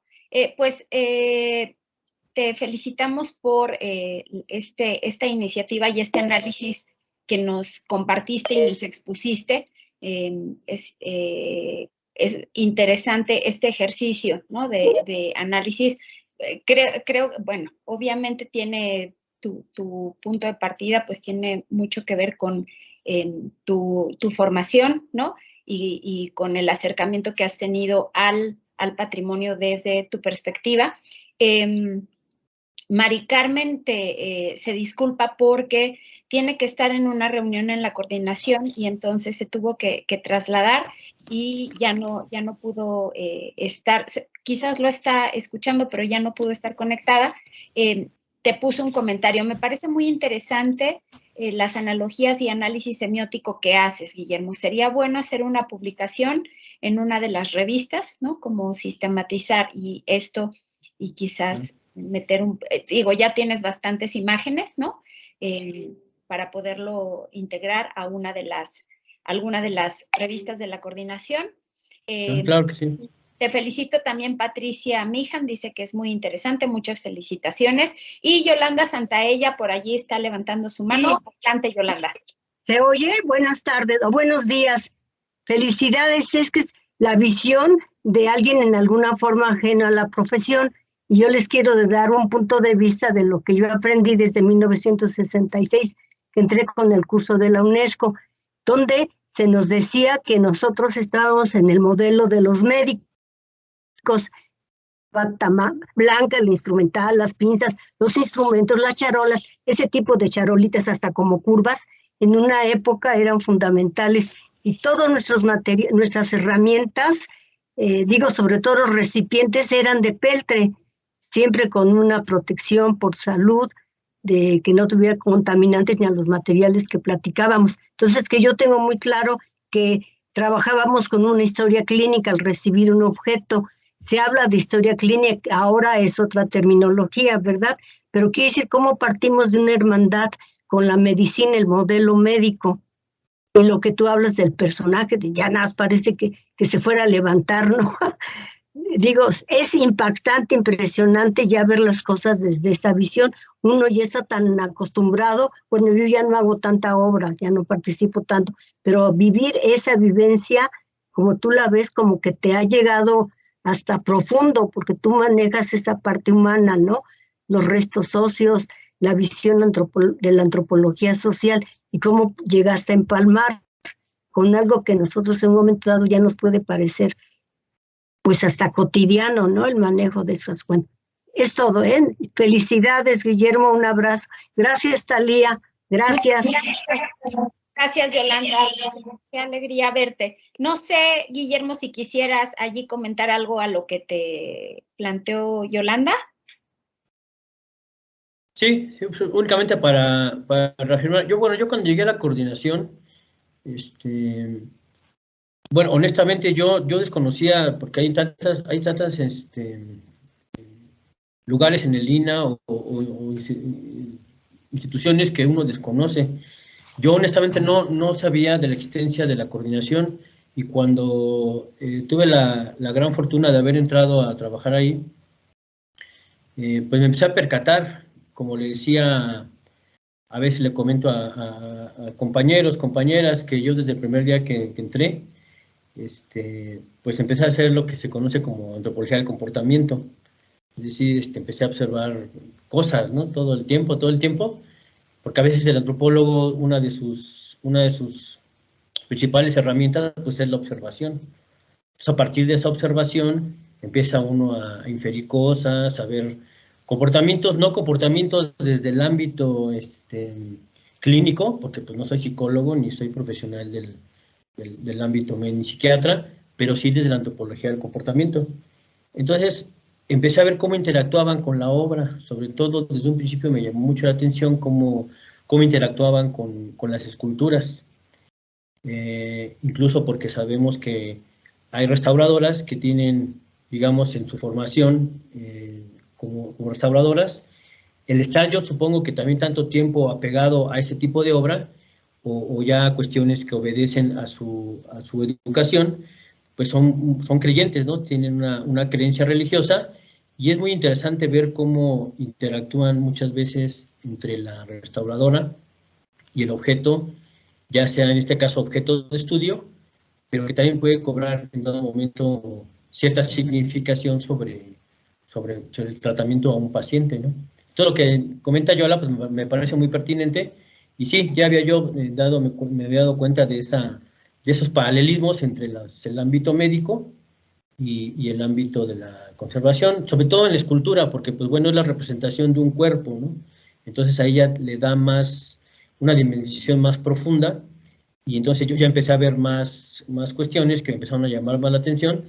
Te felicitamos por esta iniciativa y este análisis que nos compartiste y nos expusiste. Es interesante este ejercicio, ¿no? de análisis. Creo, bueno, obviamente tiene tu punto de partida, pues tiene mucho que ver con tu formación, ¿no? Y con el acercamiento que has tenido al patrimonio desde tu perspectiva. Mari Carmen se disculpa porque tiene que estar en una reunión en la coordinación y entonces se tuvo que trasladar y ya no pudo estar, quizás lo está escuchando, pero ya no pudo estar conectada. Te puso un comentario, me parece muy interesante las analogías y análisis semiótico que haces, Guillermo. Sería bueno hacer una publicación en una de las revistas, ¿no? Como sistematizar y esto, y quizás meter ya tienes bastantes imágenes, ¿no? Para poderlo integrar a alguna de las revistas de la coordinación. Claro que sí. Te felicito también, Patricia Mijan, dice que es muy interesante, muchas felicitaciones. Y Yolanda Santaella por allí está levantando su mano. Sí. Adelante, Yolanda. ¿Se oye? Buenas tardes o buenos días. Felicidades, es que es la visión de alguien en alguna forma ajena a la profesión. Y yo les quiero dar un punto de vista de lo que yo aprendí desde 1966, que entré con el curso de la UNESCO, donde se nos decía que nosotros estábamos en el modelo de los médicos, bata blanca, el instrumental, las pinzas, los instrumentos, las charolas, ese tipo de charolitas hasta como curvas, en una época eran fundamentales y todos nuestras herramientas sobre todo los recipientes eran de peltre, siempre con una protección por salud, de que no tuviera contaminantes ni a los materiales que platicábamos. Entonces, que yo tengo muy claro que trabajábamos con una historia clínica al recibir un objeto. Se habla de historia clínica, ahora es otra terminología, ¿verdad? Pero quiere decir cómo partimos de una hermandad con la medicina, el modelo médico. En lo que tú hablas del personaje, de ya nada, parece que se fuera a levantar, ¿no? Digo, es impactante, impresionante ya ver las cosas desde esa visión. Uno ya está tan acostumbrado, bueno, yo ya no hago tanta obra, ya no participo tanto, pero vivir esa vivencia, como tú la ves, como que te ha llegado hasta profundo, porque tú manejas esa parte humana, ¿no? Los restos óseos, la visión de la antropología social, y cómo llegaste a empalmar con algo que nosotros en un momento dado ya nos puede parecer pues hasta cotidiano, ¿no? El manejo de esas cuentas. Es todo, ¿eh? Felicidades, Guillermo, un abrazo. Gracias, Talía. Gracias. Gracias, Yolanda. Qué alegría verte. No sé, Guillermo, si quisieras allí comentar algo a lo que te planteó Yolanda. Sí, únicamente para reafirmar. Yo cuando llegué a la coordinación, bueno, honestamente yo desconocía, porque hay tantas lugares en el INAH o instituciones que uno desconoce. Yo honestamente no sabía de la existencia de la coordinación, y cuando tuve la gran fortuna de haber entrado a trabajar ahí, pues me empecé a percatar, como le decía, a veces le comento a compañeros, compañeras, que yo desde el primer día que entré, pues empecé a hacer lo que se conoce como antropología del comportamiento. Es decir, empecé a observar cosas, ¿no? Todo el tiempo, porque a veces el antropólogo, una de sus principales herramientas, pues es la observación. Entonces, a partir de esa observación, empieza uno a inferir cosas, a ver comportamientos, no comportamientos desde el ámbito clínico, porque pues no soy psicólogo ni soy profesional del ámbito médico ni psiquiatra, pero sí desde la antropología del comportamiento. Entonces, empecé a ver cómo interactuaban con la obra, sobre todo desde un principio me llamó mucho la atención cómo interactuaban con las esculturas, incluso porque sabemos que hay restauradoras que tienen, digamos, en su formación como restauradoras, el estar, yo supongo que también tanto tiempo apegado a ese tipo de obra, o ya cuestiones que obedecen a su educación, pues son creyentes, ¿no? Tienen una creencia religiosa, y es muy interesante ver cómo interactúan muchas veces entre la restauradora y el objeto, ya sea en este caso objeto de estudio, pero que también puede cobrar en dado momento cierta significación sobre el tratamiento a un paciente, ¿no? Todo lo que comenta Yola, pues me parece muy pertinente, y sí, ya había yo me había dado cuenta de esos paralelismos entre el ámbito médico y el ámbito de la conservación, sobre todo en la escultura, porque pues bueno, es la representación de un cuerpo, ¿no? Entonces ahí ya le da una dimensión más profunda, y entonces yo ya empecé a ver más cuestiones que me empezaron a llamar más la atención,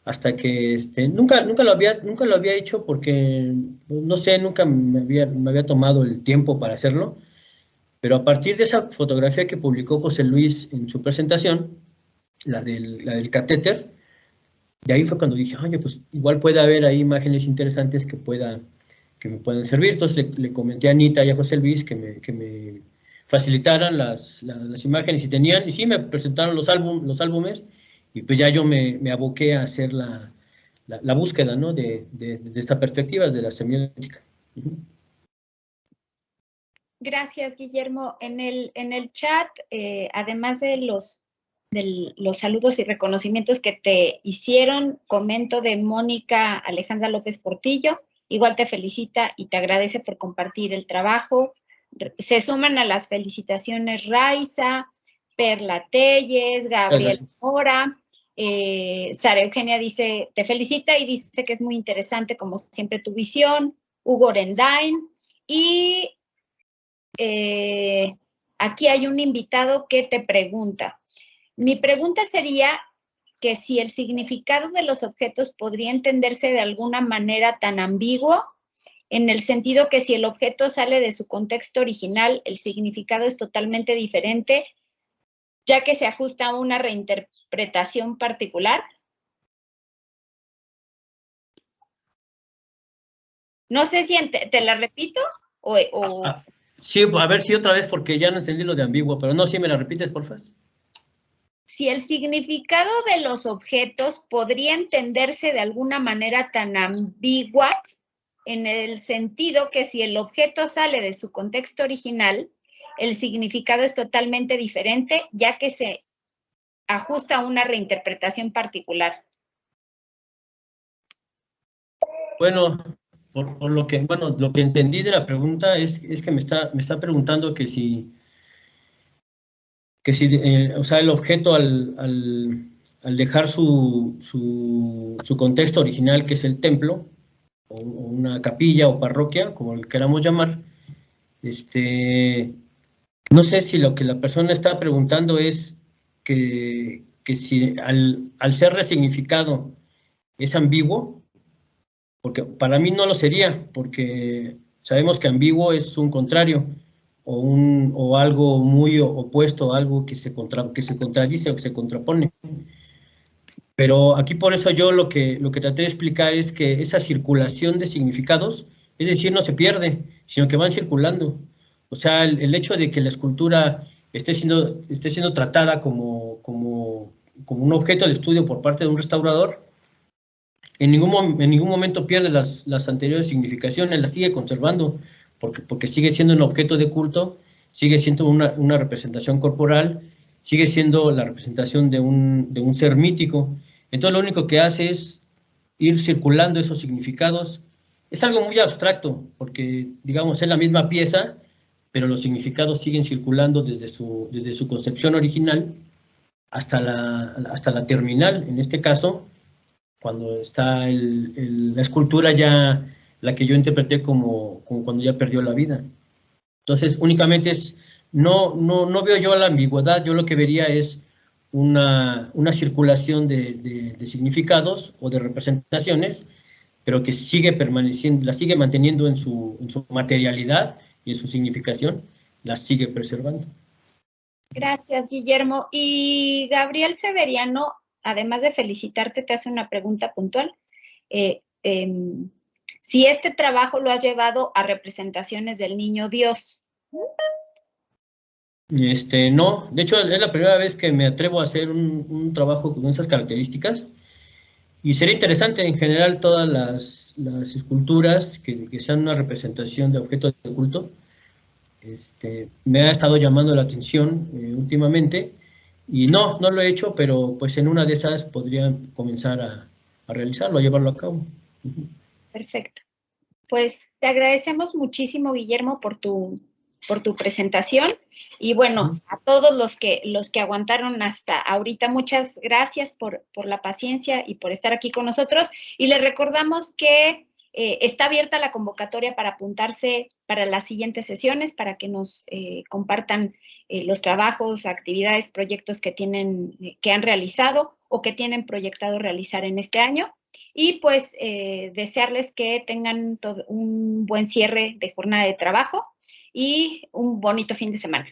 hasta que nunca lo había hecho porque, no sé, nunca me había tomado el tiempo para hacerlo, pero a partir de esa fotografía que publicó José Luis en su presentación, la del catéter, de ahí fue cuando dije, oye, pues igual puede haber ahí imágenes interesantes que me puedan servir. Entonces le comenté a Anita y a José Luis que me facilitaran las imágenes si tenían, y sí, me presentaron los álbumes, y pues ya yo me aboqué a hacer la búsqueda, ¿no? de esta perspectiva de la semiótica. Gracias, Guillermo. En el chat, además de los saludos y reconocimientos que te hicieron, comento de Mónica Alejandra López Portillo, igual te felicita y te agradece por compartir el trabajo. Se suman a las felicitaciones Raiza, Perla Telles, Gabriel Mora, Sara Eugenia dice, te felicita y dice que es muy interesante como siempre tu visión, Hugo Orendain, y aquí hay un invitado que te pregunta. Mi pregunta sería, que si el significado de los objetos podría entenderse de alguna manera tan ambiguo, en el sentido que si el objeto sale de su contexto original, el significado es totalmente diferente, ya que se ajusta a una reinterpretación particular. No sé si te la repito o... Sí, a ver si otra vez, porque ya no entendí lo de ambiguo, pero no, si me la repites, por favor. Si el significado de los objetos podría entenderse de alguna manera tan ambigua, en el sentido que si el objeto sale de su contexto original, el significado es totalmente diferente, ya que se ajusta a una reinterpretación particular. Bueno, por lo que, bueno, lo que entendí de la pregunta es que me está preguntando que si o sea, el objeto al dejar su contexto original, que es el templo, o una capilla o parroquia, como le queramos llamar, no sé si lo que la persona está preguntando es que si al ser resignificado es ambiguo, porque para mí no lo sería, porque sabemos que ambiguo es un contrario, o algo muy opuesto, algo que se contradice o que se contrapone. Pero aquí por eso yo lo que traté de explicar es que esa circulación de significados, es decir, no se pierde, sino que van circulando. O sea, el hecho de que la escultura esté siendo tratada como un objeto de estudio por parte de un restaurador, en ningún momento pierde las anteriores significaciones, las sigue conservando, porque sigue siendo un objeto de culto, sigue siendo una representación corporal, sigue siendo la representación de un ser mítico. Entonces lo único que hace es ir circulando esos significados. Es algo muy abstracto, porque digamos es la misma pieza, pero los significados siguen circulando desde su concepción original hasta la terminal, en este caso, cuando está la escultura ya, la que yo interpreté como cuando ya perdió la vida. Entonces, únicamente no veo yo la ambigüedad, yo lo que vería es una circulación de significados o de representaciones, pero que sigue permaneciendo, la sigue manteniendo en su materialidad y en su significación, la sigue preservando. Gracias, Guillermo. Y Gabriel Severiano, además de felicitarte, te hace una pregunta puntual. Si este trabajo lo has llevado a representaciones del Niño Dios. No, de hecho es la primera vez que me atrevo a hacer un trabajo con esas características, y sería interesante en general todas las esculturas que sean una representación de objetos de culto. Me ha estado llamando la atención últimamente, y no lo he hecho, pero pues en una de esas podría comenzar a realizarlo, a llevarlo a cabo. Perfecto. Pues te agradecemos muchísimo, Guillermo, por tu presentación, y bueno, a todos los que aguantaron hasta ahorita, muchas gracias por la paciencia y por estar aquí con nosotros, y les recordamos que está abierta la convocatoria para apuntarse para las siguientes sesiones, para que nos compartan los trabajos, actividades, proyectos que han realizado o que tienen proyectado realizar en este año. Y pues desearles que tengan un buen cierre de jornada de trabajo y un bonito fin de semana.